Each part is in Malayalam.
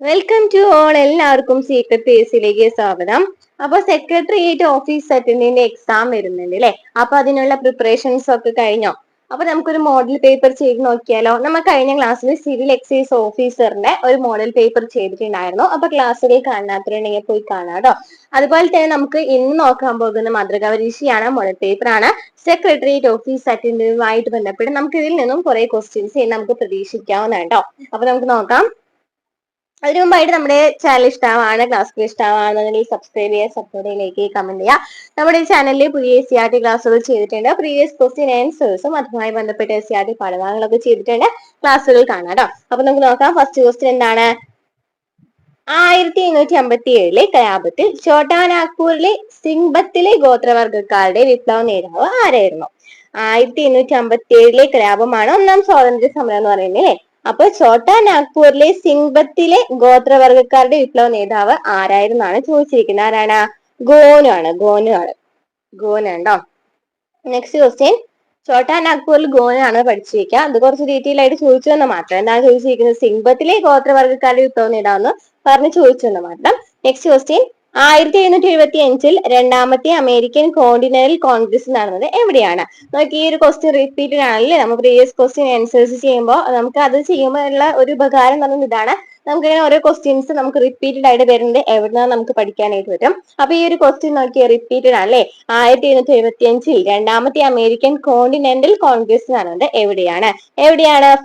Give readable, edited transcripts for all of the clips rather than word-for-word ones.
Welcome to all. എല്ലാവർക്കും സീക്രട്ട് പേസിലേക്ക് സ്വാഗതം. അപ്പൊ സെക്രട്ടേറിയറ്റ് ഓഫീസ് അറ്റൻഡിന്റെ എക്സാം വരുന്നുണ്ട് അല്ലെ? അപ്പൊ അതിനുള്ള പ്രിപ്പറേഷൻസ് ഒക്കെ കഴിഞ്ഞോ? അപ്പൊ നമുക്കൊരു മോഡൽ പേപ്പർ ചെയ്ത് നോക്കിയാലോ? നമ്മൾ കഴിഞ്ഞ ക്ലാസ്സിൽ സിവിൽ എക്സൈസ് ഓഫീസറിന്റെ ഒരു മോഡൽ പേപ്പർ ചെയ്തിട്ടുണ്ടായിരുന്നു. അപ്പൊ ക്ലാസ്സിൽ കാണാത്തവരുണ്ടെങ്കിൽ പോയി കാണാം കേട്ടോ. അതുപോലെ തന്നെ നമുക്ക് ഇന്ന് നോക്കാൻ പോകുന്ന മാതൃകാ പരീക്ഷയാണ്, മോഡൽ പേപ്പർ ആണ്. സെക്രട്ടേറിയറ്റ് ഓഫീസ് അറ്റൻഡുമായിട്ട് ബന്ധപ്പെട്ട് നമുക്ക് ഇതിൽ നിന്നും കുറെ ക്വസ്റ്റ്യൻസ് നമുക്ക് പ്രതീക്ഷിക്കാവുന്നതാണ് കേട്ടോ. അപ്പൊ നമുക്ക് നോക്കാം. അതിനു മുമ്പായിട്ട് നമ്മുടെ ചാനൽ ഇഷ്ടമാണ്, ക്ലാസ്സുകൾ ഇഷ്ടമാണെന്നുണ്ടെങ്കിൽ സബ്സ്ക്രൈബ് ചെയ്യുക, സപ്പോർട്ട് ലൈക്ക് ചെയ്യുക, കമന്റ് ചെയ്യുക. നമ്മുടെ ഈ ചാനലിൽ പുതിയ SCRT ക്ലാസ്സുകൾ ചെയ്തിട്ടുണ്ട്. പ്രീവിയസ് ക്വസ്റ്റ്യൻ ആൻസേഴ്സും അതുമായി ബന്ധപ്പെട്ട SCRT പഠനങ്ങളൊക്കെ ചെയ്തിട്ടുണ്ട്. ക്ലാസ്സുകൾ കാണാം കേട്ടോ. അപ്പൊ നമുക്ക് നോക്കാം. ഫസ്റ്റ് ക്വസ്റ്റ്യൻ എന്താണ്? 1857 കലാപത്തിൽ ഛോട്ടാ നാഗ്പൂരിലെ സിംഗ്ബത്തിലെ ഗോത്രവർഗക്കാരുടെ വിപ്ലവ നേതാവ് ആരായിരുന്നു? 1857 കലാപമാണ് ഒന്നാം സ്വാതന്ത്ര്യ സമരം എന്ന് പറയുന്നത് അല്ലേ? അപ്പൊ ഛോട്ടാ നാഗ്പൂരിലെ സിംഗ്ബത്തിലെ ഗോത്രവർഗക്കാരുടെ വിപ്ലവ നേതാവ് ആരായിരുന്നാണ് ചോദിച്ചിരിക്കുന്നത്. ആരാണ്? ഗോനു ആണ്. ഗോനാണ്ടോ. Next question. ഛോട്ടാ നാഗ്പൂരിൽ ഗോനാണ് പഠിച്ചു വെക്കുക. അത് കുറച്ച് ഡീറ്റെയിൽ ആയിട്ട് ചോദിച്ചു എന്ന് മാത്രം. എന്താണ് ചോദിച്ചിരിക്കുന്നത്? സിംഗ്ബത്തിലെ ഗോത്രവർഗക്കാരുടെ വിപ്ലവ നേതാവെന്ന് പറഞ്ഞ് ചോദിച്ചു എന്ന് മാത്രം. Next question. 1775 രണ്ടാമത്തെ അമേരിക്കൻ കോണ്ടിനെന്റൽ കോൺഗ്രസ് നടന്നത് എവിടെയാണ്? നമുക്ക് ഈ ഒരു ക്വസ്റ്റ്യൻ റിപ്പീറ്റഡ് ആണല്ലേ? നമ്മൾ പ്രീവിയസ് ക്വസ്റ്റ്യൻ ആൻസേഴ്സ് ചെയ്യുമ്പോൾ നമുക്ക് അത് ചെയ്യുമ്പോൾ ഉള്ള ഒരു ഉപകാരം എന്ന് പറയുന്നത് ഇതാണ്. നമുക്ക് ഇങ്ങനെ ഓരോ ക്വസ്റ്റ്യൻസ് നമുക്ക് റിപ്പീറ്റഡ് ആയിട്ട് വരുന്നത് എവിടുന്നാണ് നമുക്ക് പഠിക്കാനായിട്ട് പറ്റും. അപ്പൊ ഈ ഒരു ക്വസ്റ്റ്യൻ നോക്കിയാൽ റിപ്പീറ്റഡ് ആണല്ലേ? 1775 രണ്ടാമത്തെ അമേരിക്കൻ കോണ്ടിനെന്റൽ കോൺഗ്രസ് നടന്നത് എവിടെയാണ്?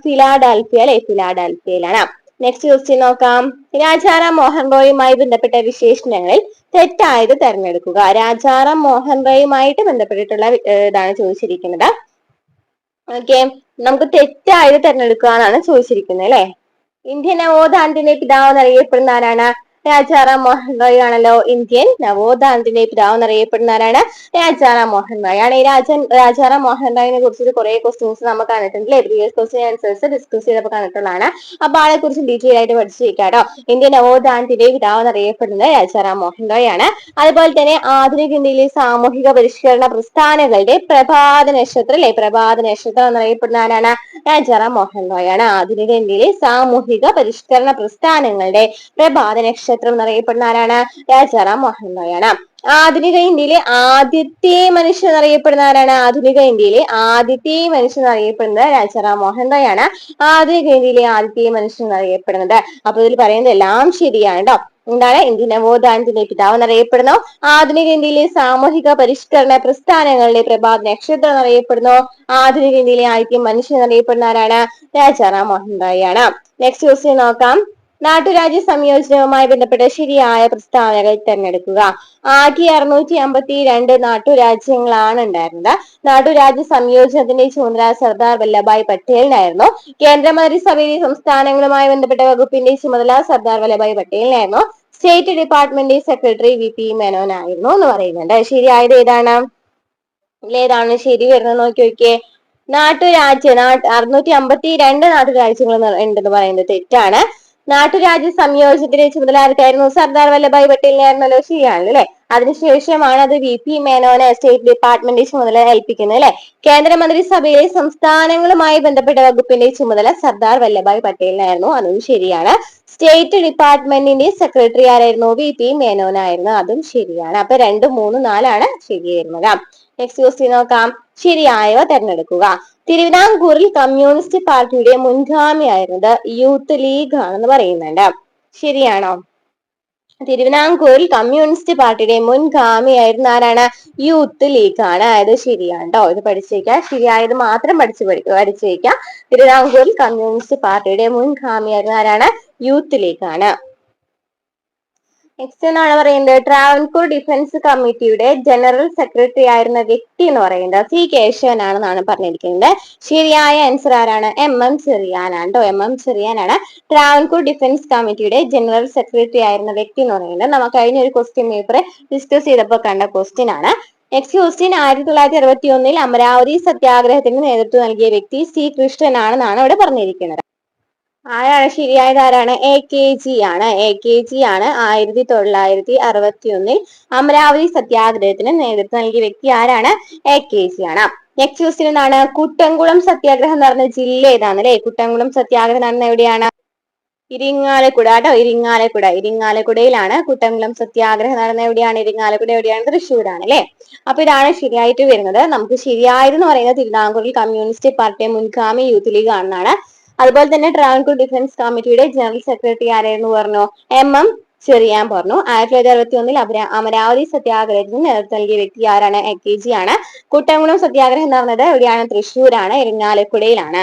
ഫിലാഡൽഫിയ അല്ലെ? ഫിലാഡൽഫിയയിലാണ്. നെക്സ്റ്റ് ക്വസ്റ്റ്യൻ നോക്കാം. രാജാറാം മോഹൻ റോയുമായി ബന്ധപ്പെട്ട വിശേഷണങ്ങളിൽ തെറ്റായത് തെരഞ്ഞെടുക്കുക. രാജാറാം മോഹൻ റോയുമായിട്ട് ബന്ധപ്പെട്ടിട്ടുള്ള ഇതാണ് ചോദിച്ചിരിക്കുന്നത്. ഓക്കെ, നമുക്ക് തെറ്റായത് തെരഞ്ഞെടുക്കുക എന്നാണ് ചോദിച്ചിരിക്കുന്നത് അല്ലെ? ഇന്ത്യൻ നവോത്ഥാനത്തിന്റെ പിതാവ് എന്നറിയപ്പെടുന്ന ആരാണ്? രാജാറാം മോഹൻ റോയ് ആണല്ലോ. ഇന്ത്യൻ നവോത്ഥാനത്തിന്റെ പിതാവ് എന്നറിയപ്പെടുന്ന ആരാണ്? രാജാറാം മോഹൻ റോയ് ആണ്. ഈ രാജാറാം മോഹൻ റോയിനെ കുറിച്ച് കുറെ ക്വസ്റ്റ്യൻസ് നമ്മൾ കണ്ടിട്ടുണ്ട്. പ്രീവിയസ് ക്വസ്റ്റ്യൻ ആൻസേഴ്സ് ഡിസ്കസ് ചെയ്തപ്പോൾ കണ്ടിട്ടുള്ളതാണ്. അപ്പൊ ആളെ കുറിച്ച് ഡീറ്റെയിൽ ആയിട്ട് പഠിച്ചു വെക്കാട്ടോ. ഇന്ത്യൻ നവോത്ഥാനത്തിന്റെ പിതാവ് എന്നറിയപ്പെടുന്നത് രാജാറാം മോഹൻ റോയ് ആണ്. അതുപോലെ തന്നെ ആധുനിക ഇന്ത്യയിലെ സാമൂഹിക പരിഷ്കരണ പ്രസ്ഥാനങ്ങളുടെ പ്രഭാത നക്ഷത്രം അല്ലെ? പ്രഭാത നക്ഷത്രം എന്നറിയപ്പെടുന്ന ആരാണ്? രാജാറാം മോഹൻ റോയ് ആണ്. ആധുനിക ഇന്ത്യയിലെ സാമൂഹിക പരിഷ്കരണ പ്രസ്ഥാനങ്ങളുടെ പ്രഭാത നക്ഷത്രം എന്നറിയപ്പെടുന്ന ആരാണ്? രാജാറാം മോഹൻ റോയ് ആണ്. ആധുനിക ഇന്ത്യയിലെ ആദ്യത്തെ മനുഷ്യൻ എന്നറിയപ്പെടുന്ന ആരാണ്? ആധുനിക ഇന്ത്യയിലെ ആദ്യത്തെ മനുഷ്യൻ എന്നറിയപ്പെടുന്നത് രാജാറാം മോഹൻ റോയ് ആണ്. ആധുനിക ഇന്ത്യയിലെ ആദ്യത്തെ മനുഷ്യൻ എന്നറിയപ്പെടുന്നത്. അപ്പൊ ഇതിൽ പറയുന്നത് എല്ലാം ശരിയാണ് കേട്ടോ. എന്താണ്? ഇന്ത്യൻ നവോത്ഥാനത്തിന്റെ പിതാവ് എന്നറിയപ്പെടുന്നു. ആധുനിക ഇന്ത്യയിലെ സാമൂഹിക പരിഷ്കരണ പ്രസ്ഥാനങ്ങളുടെ പ്രഭാത നക്ഷത്രം എന്നറിയപ്പെടുന്നു. ആധുനിക ഇന്ത്യയിലെ ആദ്യത്തെ മനുഷ്യൻ എന്നറിയപ്പെടുന്ന ആരാണ്? രാജാറാം മോഹൻ റോയ് ആണ്. നെക്സ്റ്റ് ക്വസ്റ്റ്യൻ നോക്കാം. നാട്ടുരാജ്യ സംയോജനവുമായി ബന്ധപ്പെട്ട ശരിയായ പ്രസ്താവനകൾ തിരഞ്ഞെടുക്കുക. ആകെ 652 നാട്ടുരാജ്യങ്ങളാണ് ഉണ്ടായിരുന്നത്. നാട്ടുരാജ്യ സംയോജനത്തിന്റെ ചുമതല സർദാർ വല്ലഭായ് പട്ടേലിനായിരുന്നു. കേന്ദ്രമന്ത്രിസഭയിലെ സംസ്ഥാനങ്ങളുമായി ബന്ധപ്പെട്ട വകുപ്പിന്റെ ചുമതല സർദാർ വല്ലഭായ് പട്ടേലിനായിരുന്നു. State department secretary VP Menon ആയിരുന്നു എന്ന് പറയുന്നുണ്ട്. ശരിയായത് ഏതാണ്? ഇതിലേതാണ് ശരി വരുന്നത് നോക്കി നോക്കിയേ. 652 നാട്ടുരാജ്യങ്ങൾ ഉണ്ടെന്ന് പറയുന്നത് തെറ്റാണ്. നാട്ടുരാജ്യ സംയോജനത്തിന്റെ ചുമതല ആർക്കായിരുന്നു? സർദാർ വല്ലഭായ് പട്ടേലിനായിരുന്നല്ലോ. ശരിയാണല്ലോ അല്ലെ? അതിനുശേഷമാണ് അത് VP മേനോനെ സ്റ്റേറ്റ് ഡിപ്പാർട്ട്മെന്റ് ചുമതല ഏൽപ്പിക്കുന്നത് അല്ലെ? കേന്ദ്രമന്ത്രിസഭയിലെ സംസ്ഥാനങ്ങളുമായി ബന്ധപ്പെട്ട വകുപ്പിന്റെ ചുമതല സർദാർ വല്ലഭായ് പട്ടേലിനായിരുന്നു. അതും ശരിയാണ്. സ്റ്റേറ്റ് ഡിപ്പാർട്ട്മെന്റിന്റെ സെക്രട്ടറി ആരായിരുന്നു? VP മേനോനായിരുന്നു. അതും ശരിയാണ്. അപ്പൊ 2, 3, 4 ശരി വരുന്നത്. നെക്സ്റ്റ് ക്വസ്റ്റ്യൻ നോക്കാം. ശരിയായവ തെരഞ്ഞെടുക്കുക. തിരുവിതാംകൂറിൽ കമ്മ്യൂണിസ്റ്റ് പാർട്ടിയുടെ മുൻഗാമിയായിരുന്നത് യൂത്ത് ലീഗ് ആണെന്ന് പറയുന്നുണ്ട്. ശരിയാണോ? തിരുവിതാംകൂറിൽ കമ്മ്യൂണിസ്റ്റ് പാർട്ടിയുടെ മുൻഗാമിയായിരുന്ന ആരാണ്? യൂത്ത് ലീഗ് ആണ്. അത് ശരിയാണ് കേട്ടോ. ഇത് പഠിച്ചേക്കുക. ശരിയായത് മാത്രം പഠിച്ചേക്കുക. തിരുവിതാംകൂറിൽ കമ്മ്യൂണിസ്റ്റ് പാർട്ടിയുടെ മുൻഗാമിയായിരുന്ന ആരാണ്? യൂത്ത് ലീഗ് ആണ്. നെക്സ്റ്റ് എന്നാണ് പറയുന്നത്. ട്രാവൻകൂർ ഡിഫൻസ് കമ്മിറ്റിയുടെ ജനറൽ സെക്രട്ടറി ആയിരുന്ന വ്യക്തി എന്ന് പറയുന്നത് C കേശവൻ ആണെന്നാണ് പറഞ്ഞിരിക്കുന്നത്. ശരിയായ ആൻസർ ആരാണ്? MM ചെറിയാനാണ് കേട്ടോ. MM ചെറിയാനാണ് ട്രാവൻകൂർ ഡിഫൻസ് കമ്മിറ്റിയുടെ ജനറൽ സെക്രട്ടറി ആയിരുന്ന വ്യക്തി എന്ന് പറയുന്നത്. നമുക്ക് കഴിഞ്ഞ ഒരു ക്വസ്റ്റ്യൻ പേപ്പർ ഡിസ്കസ് ചെയ്തപ്പോൾ കണ്ട ക്വസ്റ്റ്യൻ ആണ്. Next question. 1961 അമരാവതി സത്യാഗ്രഹത്തിന് നേതൃത്വം നൽകിയ വ്യക്തി C കൃഷ്ണൻ ആണെന്നാണ് ഇവിടെ പറഞ്ഞിരിക്കുന്നത്. ആരാണ് ശരിയായത്? ആരാണ്? AKG ആണ്. AKG ആണ് 1961 അമരാവതി സത്യാഗ്രഹത്തിന് നേതൃത്വം നൽകിയ വ്യക്തി. ആരാണ്? AKG ആണ്. നെക്സ്റ്റ് ക്വസ്റ്റ്യൻ എന്താണ്? കുട്ടംകുളം സത്യാഗ്രഹം നടന്ന ജില്ല ഏതാണ് അല്ലെ? കുട്ടംകുളം സത്യാഗ്രഹം നടന്ന എവിടെയാണ്? ഇരിങ്ങാലക്കുട കേട്ടോ, ഇരിങ്ങാലക്കുടയിലാണ് കുട്ടംകുളം സത്യാഗ്രഹം നടന്ന. എവിടെയാണ് ഇരിങ്ങാലക്കുട? എവിടെയാണ്? തൃശ്ശൂരാണ് അല്ലെ. അപ്പൊ ഇതാണ് ശരിയായിട്ട് വരുന്നത്. നമുക്ക് ശരിയായതെന്ന് പറയുന്നത് തിരുവിതാംകൂറിൽ കമ്മ്യൂണിസ്റ്റ് പാർട്ടി മുൻഗാമി യൂത്ത് ലീഗ് ആണെന്നാണ്. അതുപോലെ തന്നെ ട്രാവൻകൂർ ഡിഫൻസ് കമ്മിറ്റിയുടെ ജനറൽ സെക്രട്ടറി ആരായിരുന്നു പറഞ്ഞു? എം ചെറിയാൻ പറഞ്ഞു. 1961 അമരാവതി സത്യാഗ്രഹത്തിന് നേതൃത്വം നൽകിയ വ്യക്തി ആരാണ്? AKG ആണ്. കുട്ടംകുളം സത്യാഗ്രഹം നടന്നത് എവിടെയാണ്? തൃശ്ശൂരാണ്, ഇരിങ്ങാലക്കുടയിലാണ്.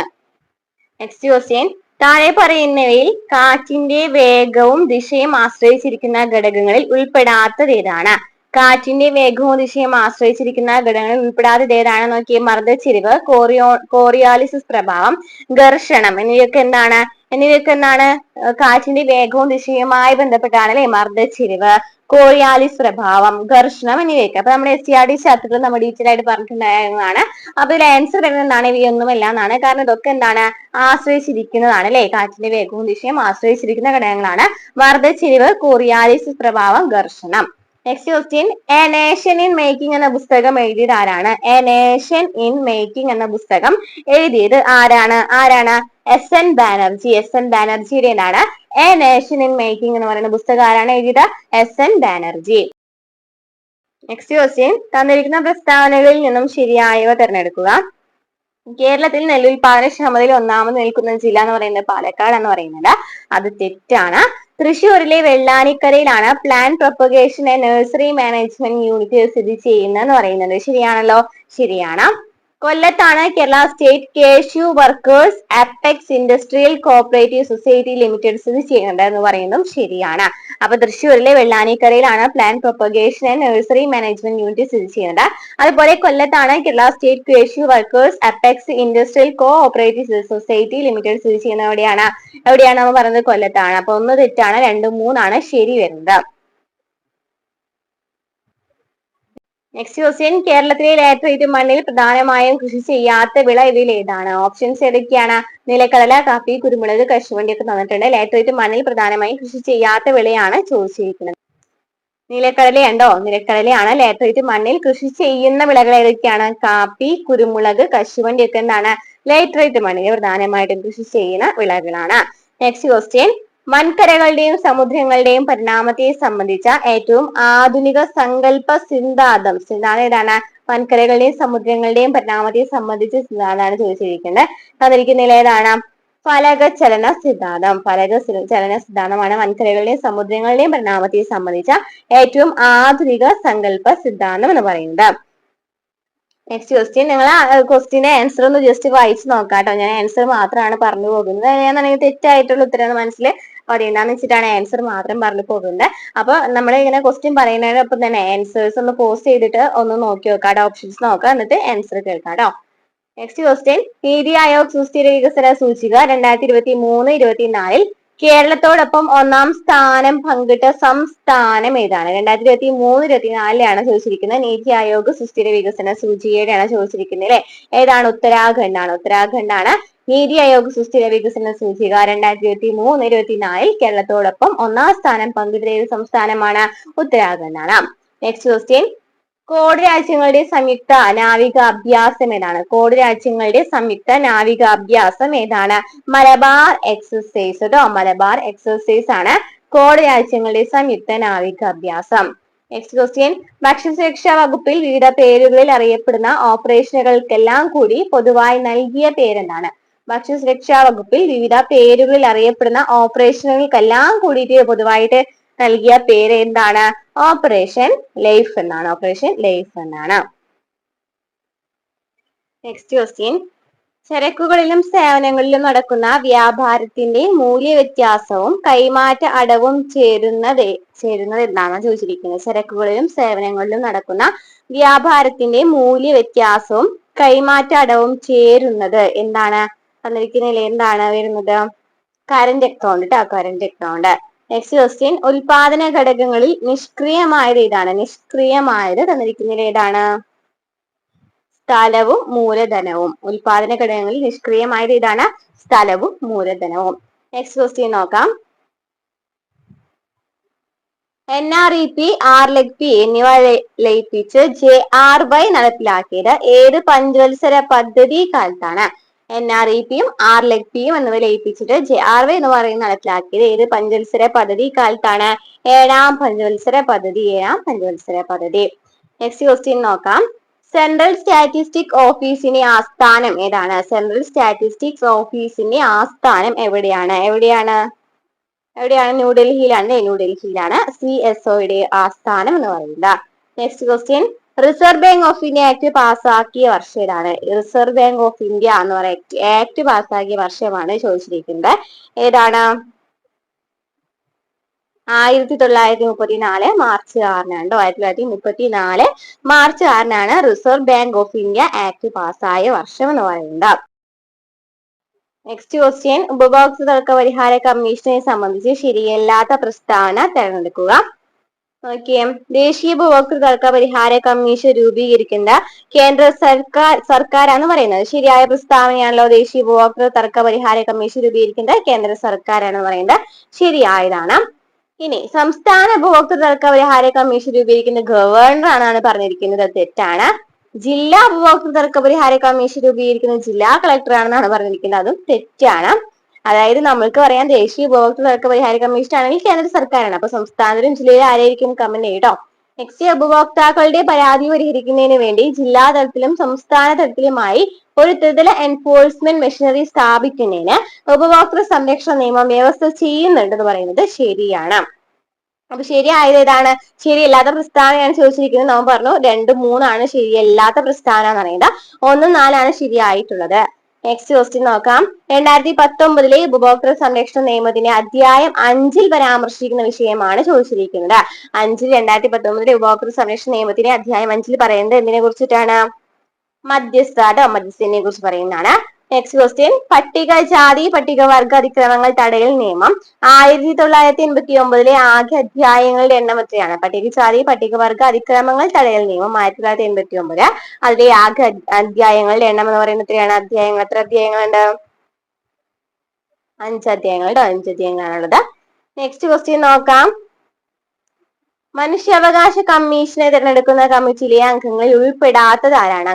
നെക്സ്റ്റ് ക്വസ്റ്റ്യൻ, താഴെ പറയുന്നവയിൽ കാറ്റിന്റെ വേഗവും ദിശയും ആശ്രയിച്ചിരിക്കുന്ന ഘടകങ്ങളിൽ ഉൾപ്പെടാത്തത് ഏതാണ്? കാറ്റിന്റെ വേഗവും ദിശയും ആശ്രയിച്ചിരിക്കുന്ന ഘടകങ്ങളിൽ ഉൾപ്പെടാത്തത് ഏതാണ്? നോക്കിയേ, മർദ്ദച്ചെരിവ്, കോറിയോലിസിസ് പ്രഭാവം, ഘർഷണം എന്നിവയൊക്കെ എന്താണ്? കാറ്റിന്റെ വേഗവും ദിശയുമായി ബന്ധപ്പെട്ടാണ് അല്ലെ. മർദ്ദച്ചെരിവ്, കോറിയാലിസ് പ്രഭാവം, ഘർഷണം എന്നിവയൊക്കെ. അപ്പൊ നമ്മുടെ SCRT ചാപ്റ്ററിൽ നമ്മൾ ഡീറ്റെയിൽ ആയിട്ട് പറഞ്ഞിട്ടുണ്ടായിരുന്നതാണ്. അപ്പൊ ഇതിൽ ആൻസർ വരുന്നത് എന്താണ്? ഇവയൊന്നുമല്ല എന്നാണ്. കാരണം ഇതൊക്കെ എന്താണ്? ആശ്രയിച്ചിരിക്കുന്നതാണ് അല്ലെ. കാറ്റിന്റെ വേഗവും ദിശയും ആശ്രയിച്ചിരിക്കുന്ന ഘടകങ്ങളാണ്. മർദ്ദച്ചെരിവ്, കോറിയാലിസിസ് പ്രഭാവം, ഘർഷണം. Next question, A nation in making എന്ന പുസ്തകം എഴുതിയത് ആരാണ്? എ നേഷൻ ഇൻ മേക്കിംഗ് എന്ന പുസ്തകം എഴുതിയത് ആരാണ്? SN ബാനർജി. SN ബാനർജിയുടേതാണ് എ നേഷൻ ഇൻ മേക്കിംഗ് എന്ന് പറയുന്ന പുസ്തകം. ആരാണ് എഴുതിയത്? SN ബാനർജി. നെക്സ്റ്റ് ക്വസ്റ്റ്യൻ, തന്നിരിക്കുന്ന പ്രസ്താവനകളിൽ നിന്നും ശരിയായവ തിരഞ്ഞെടുക്കുക. കേരളത്തിൽ നെല്ലുൽപാദനക്ഷമതയിൽ ഒന്നാമത് നിൽക്കുന്ന ജില്ല എന്ന് പറയുന്നത് പാലക്കാട് എന്ന് പറയുന്നത്. അത് തെറ്റാണ്. തൃശ്ശൂരിലെ വെള്ളാനിക്കരയിലാണ് plan propagation and nursery management unit സ്ഥിതി ചെയ്യുന്നതെന്ന് പറയുന്നത്. ശരിയാണല്ലോ, ശരിയാണ്. കൊല്ലത്താണ് Kerala state cashew workers apex industrial cooperative society limited സ്ഥിതി ചെയ്യുന്നുണ്ട് എന്ന് പറയുന്നതും ശരിയാണ്. അപ്പൊ തൃശ്ശൂരിലെ വെള്ളാനിക്കരയിലാണ് plan propagation and nursery management unit സ്ഥിതി ചെയ്യുന്നത്. അതുപോലെ കൊല്ലത്താണ് Kerala state cashew workers apex industrial cooperative society limited സ്ഥിതി ചെയ്യുന്നത്. എവിടെയാണ് നമ്മൾ പറയുന്നത്? കൊല്ലത്താണ്. അപ്പൊ 1 തെറ്റാണ്, 2, 3 ശരി വരുന്നത്. നെക്സ്റ്റ് ക്വസ്റ്റ്യൻ, കേരളത്തിലെ ലാറ്ററൈറ്റ് മണ്ണിൽ പ്രധാനമായും കൃഷി ചെയ്യാത്ത വിള ഇതിൽ ഏതാണ്? ഓപ്ഷൻസ് ഏതൊക്കെയാണ്? നിലക്കടല, കാപ്പി, കുരുമുളക്, കശുവണ്ടി ഒക്കെ തന്നിട്ടുണ്ട്. ലാറ്ററൈറ്റ് മണ്ണിൽ പ്രധാനമായും കൃഷി ചെയ്യാത്ത വിളയാണ് ചോദിച്ചിരിക്കുന്നത്. നിലക്കടലയാണ്. ലാറ്ററൈറ്റ് മണ്ണിൽ കൃഷി ചെയ്യുന്ന വിളകൾ ഏതൊക്കെയാണ്? കാപ്പി, കുരുമുളക്, കശുവണ്ടി ഒക്കെ എന്താണ്? ലാറ്ററൈറ്റ് മണ്ണിൽ പ്രധാനമായിട്ടും കൃഷി ചെയ്യുന്ന വിളകളാണ്. നെക്സ്റ്റ് ക്വസ്റ്റ്യൻ, വൻകരകളുടെയും സമുദ്രങ്ങളുടെയും പരിണാമത്തെ സംബന്ധിച്ച ഏറ്റവും ആധുനിക സങ്കല്പ സിദ്ധാന്തം ഏതാണ്? വൻകരകളുടെയും സമുദ്രങ്ങളുടെയും പരിണാമത്തെ സംബന്ധിച്ച സിദ്ധാന്തമാണ് ചോദിച്ചിരിക്കുന്നത്. തന്നിരിക്കുന്നതിൽ ഏതാണ്? ഫലകചലന സിദ്ധാന്തം. ഫലകചലന സിദ്ധാന്തമാണ് വൻകരകളുടെയും സമുദ്രങ്ങളുടെയും പരിണാമത്തെ സംബന്ധിച്ച ഏറ്റവും ആധുനിക സങ്കല്പ സിദ്ധാന്തം എന്ന് പറയുന്നത്. നെക്സ്റ്റ് ക്വസ്റ്റ്യൻ, നിങ്ങൾ ആ ക്വസ്റ്റ്യന്റെ ആൻസർ ഒന്ന് ജസ്റ്റ് വായിച്ച് നോക്കാം കേട്ടോ. ഞാൻ ആൻസർ മാത്രമാണ് പറഞ്ഞു പോകുന്നത്. ഞാനാണെങ്കിൽ തെറ്റായിട്ടുള്ള ഉത്തരം മനസ്സിൽ പറയണ്ടെന്ന് വെച്ചിട്ടാണ് ആൻസർ മാത്രം പറഞ്ഞു പോകുന്നത്. അപ്പൊ നമ്മൾ ഇങ്ങനെ ക്വസ്റ്റ്യൻ പറയുന്നതിനൊപ്പം തന്നെ ആൻസേഴ്സ് ഒന്ന് പോസ്റ്റ് ചെയ്തിട്ട് ഒന്ന് നോക്കി നോക്കാം. ഓപ്ഷൻസ് നോക്കാം, എന്നിട്ട് ആൻസർ കേൾക്കാം കേട്ടോ. നെക്സ്റ്റ് ക്വസ്റ്റ്യൻ, നീതി ആയോഗ് സുസ്ഥിര വികസന സൂചിക 2023-24 കേരളത്തോടൊപ്പം 1-ാം സ്ഥാനം പങ്കിട്ട സംസ്ഥാനം ഏതാണ്? 2023-24 ചോദിച്ചിരിക്കുന്നത്. നീതി ആയോഗ് സുസ്ഥിര വികസന സൂചികയുടെയാണ് ചോദിച്ചിരിക്കുന്നത് അല്ലെ. ഏതാണ്? ഉത്തരാഖണ്ഡാണ്. നീതി ആയോഗ് സുസ്ഥിര വികസന സൂചിക 2023-24 കേരളത്തോടൊപ്പം 1-ാം സ്ഥാനം പങ്കിട്ട ഏത് സംസ്ഥാനമാണ്? ഉത്തരാഖണ്ഡാണ്. നെക്സ്റ്റ് ക്വസ്റ്റ്യൻ, കോഡ് രാജ്യങ്ങളുടെ സംയുക്ത നാവികാഭ്യാസം ഏതാണ്? കോഡ് രാജ്യങ്ങളുടെ സംയുക്ത നാവികാഭ്യാസം ഏതാണ്? മലബാർ എക്സസൈസ് കേട്ടോ. മലബാർ എക്സസൈസ് ആണ് കോഡ് രാജ്യങ്ങളുടെ സംയുക്ത നാവികാഭ്യാസം. നെക്സ്റ്റ് ക്വസ്റ്റ്യൻ, ഭക്ഷ്യസുരക്ഷാ വകുപ്പിൽ വിവിധ പേരുകളിൽ അറിയപ്പെടുന്ന ഓപ്പറേഷനുകൾക്കെല്ലാം കൂടി പൊതുവായി നൽകിയ പേരെന്താണ്? ഭക്ഷ്യസുരക്ഷാ വകുപ്പിൽ വിവിധ പേരുകളിൽ അറിയപ്പെടുന്ന ഓപ്പറേഷനുകൾക്കെല്ലാം കൂടിയിട്ട് പൊതുവായിട്ട് നൽകിയ പേര് എന്താണ്? ഓപ്പറേഷൻ ലൈഫ് എന്നാണ്. നെക്സ്റ്റ് ക്വസ്റ്റ്യൻ, ചരക്കുകളിലും സേവനങ്ങളിലും നടക്കുന്ന വ്യാപാരത്തിന്റെ മൂല്യവ്യത്യാസവും കൈമാറ്റ അടവും ചേരുന്നത് എന്നാണ് ചോദിച്ചിരിക്കുന്നത്. ചരക്കുകളിലും സേവനങ്ങളിലും നടക്കുന്ന വ്യാപാരത്തിന്റെ മൂല്യവ്യത്യാസവും കൈമാറ്റ അടവും ചേരുന്നത് എന്താണ്? തന്നിരിക്കുന്നതിൽ എന്താണ് വരുന്നത്? കറന്റ് അക്കൗണ്ട് കേട്ടോ, കറന്റ് അക്കൗണ്ട്. നെക്സ്റ്റ് ക്വസ്റ്റ്യൻ, ഉൽപാദന ഘടകങ്ങളിൽ നിഷ്ക്രിയമായത് ഏതാണ്? നിഷ്ക്രിയമായത് തന്നിരിക്കുന്നതിൽ ഏതാണ്? സ്ഥലവും മൂലധനവും. ഉൽപാദന ഘടകങ്ങളിൽ നിഷ്ക്രിയമായത് ഏതാണ്? സ്ഥലവും മൂലധനവും. നെക്സ്റ്റ് ക്വസ്റ്റ്യൻ നോക്കാം. NREP, RLEP എന്നിവ ലയിപ്പിച്ച് JRY നടപ്പിലാക്കിയത് ഏത് പഞ്ചവത്സര പദ്ധതി കാലത്താണ്? NREPയും RLEGPയും എന്നിവ ലയിപ്പിച്ചിട്ട് JRY എന്ന് പറയുന്ന നടപ്പിലാക്കിയത് ഏത് പഞ്ചവത്സര പദ്ധതി കാലത്താണ്? ഏഴാം പഞ്ചവത്സര പദ്ധതി. നെക്സ്റ്റ് ക്വസ്റ്റ്യൻ നോക്കാം. സെൻട്രൽ സ്റ്റാറ്റിസ്റ്റിക് ഓഫീസിന്റെ ആസ്ഥാനം ഏതാണ്? സെൻട്രൽ സ്റ്റാറ്റിസ്റ്റിക്സ് ഓഫീസിന്റെ ആസ്ഥാനം എവിടെയാണ്? ന്യൂഡൽഹിയിലാണ് CSOയുടെ ആസ്ഥാനം എന്ന് പറയുന്നത്. Next question. Reserve Bank of India act പാസ്സാക്കിയ വർഷം ഏതാണ്? റിസർവ് ബാങ്ക് ഓഫ് ഇന്ത്യ എന്ന് പറയുന്ന ആക്ട് പാസ്സാക്കിയ വർഷമാണ് ചോദിച്ചിരിക്കുന്നത്. ഏതാണ്? 1934 മാർച്ച് 6-നാണ്. 1934 മാർച്ച് 6-നാണ് Reserve Bank of India Act പാസ്സായ വർഷം എന്ന് പറയുന്നത്. Next question. ഉപഭോക്തൃ തർക്ക പരിഹാര കമ്മീഷനെ സംബന്ധിച്ച് ശരിയല്ലാത്ത പ്രസ്താവന തിരഞ്ഞെടുക്കുക. നോക്കിയേ. ദേശീയ ഉപഭോക്തൃ തർക്ക പരിഹാര കമ്മീഷൻ രൂപീകരിക്കുന്ന കേന്ദ്ര സർക്കാരാണ് പറയുന്നത്. ശരിയായ പ്രസ്താവനയാണല്ലോ. ദേശീയ ഉപഭോക്തൃ തർക്ക പരിഹാര കമ്മീഷൻ രൂപീകരിക്കുന്നത് കേന്ദ്ര സർക്കാരാണ് പറയുന്നത്. ശരിയായതാണ്. ഇനി സംസ്ഥാന ഉപഭോക്തൃ തർക്ക പരിഹാര കമ്മീഷൻ രൂപീകരിക്കുന്ന ഗവർണർ ആണെന്നാണ് പറഞ്ഞിരിക്കുന്നത്. തെറ്റാണ്. ജില്ലാ ഉപഭോക്തൃ തർക്ക പരിഹാര കമ്മീഷൻ രൂപീകരിക്കുന്ന ജില്ലാ കളക്ടർ ആണെന്നാണ് പറഞ്ഞിരിക്കുന്നത്. അതും തെറ്റാണ്. അതായത് നമ്മൾക്ക് പറയാം ദേശീയ ഉപഭോക്തൃ തർക്ക പരിഹാര കമ്മീഷൻ ആണെങ്കിൽ കേന്ദ്ര സർക്കാരാണ്. അപ്പൊ സംസ്ഥാനത്തിലും ജില്ലയിലും ആരായിരിക്കും? കമന്റ് കേട്ടോ. നെക്സ്റ്റ്. ഉപഭോക്താക്കളുടെ പരാതി പരിഹരിക്കുന്നതിന് വേണ്ടി ജില്ലാ തലത്തിലും സംസ്ഥാന തലത്തിലുമായി ഒരു ത്രിതല എൻഫോഴ്സ്മെന്റ് മെഷീനറി സ്ഥാപിക്കുന്നതിന് ഉപഭോക്തൃ സംരക്ഷണ നിയമം വ്യവസ്ഥ ചെയ്യുന്നുണ്ടെന്ന് പറയുന്നത് ശരിയാണ്. അപ്പൊ ശരിയായത് ഏതാണ്? ശരിയല്ലാത്ത പ്രസ്താവനയാണ് ചോദിച്ചിരിക്കുന്നത്. നാം പറഞ്ഞു 2, 3 ശരിയല്ലാത്ത പ്രസ്താവന എന്ന് പറയുന്നത്. 1, 4 ശരിയായിട്ടുള്ളത്. നെക്സ്റ്റ് ക്വസ്റ്റ്യൻ നോക്കാം. 2019 ഉപഭോക്തൃ സംരക്ഷണ നിയമത്തിന്റെ അധ്യായം 5 പരാമർശിക്കുന്ന വിഷയമാണ് ചോദിച്ചിരിക്കുന്നത്. 2019 ഉപഭോക്തൃ സംരക്ഷണ നിയമത്തിന്റെ അധ്യായം 5 പറയുന്നത് എന്തിനെ കുറിച്ചിട്ടാണ്? മധ്യസ്ഥനെ കുറിച്ച് പറയുന്നതാണ്. Next question. പട്ടികജാതി പട്ടികവർഗ അതിക്രമങ്ങൾ തടയൽ നിയമം 1989 ആകെ അധ്യായങ്ങളുടെ എണ്ണം എത്രയാണ്? പട്ടികജാതി പട്ടികവർഗ അതിക്രമങ്ങൾ തടയൽ നിയമം 1989 അതിലെ ആകെ അധ്യായങ്ങളുടെ എണ്ണം എന്ന് പറയുന്നത് എത്രയാണ്? എത്ര അധ്യായങ്ങളുണ്ട്? 5 അധ്യായങ്ങളുണ്ട്. 5 അധ്യായങ്ങളാണുള്ളത്. നെക്സ്റ്റ് ക്വസ്റ്റ്യൻ നോക്കാം. മനുഷ്യാവകാശ കമ്മീഷനെ തിരഞ്ഞെടുക്കുന്ന കമ്മിറ്റിയിലെ അംഗങ്ങളിൽ ഉൾപ്പെടാത്തത് ആരാണ്?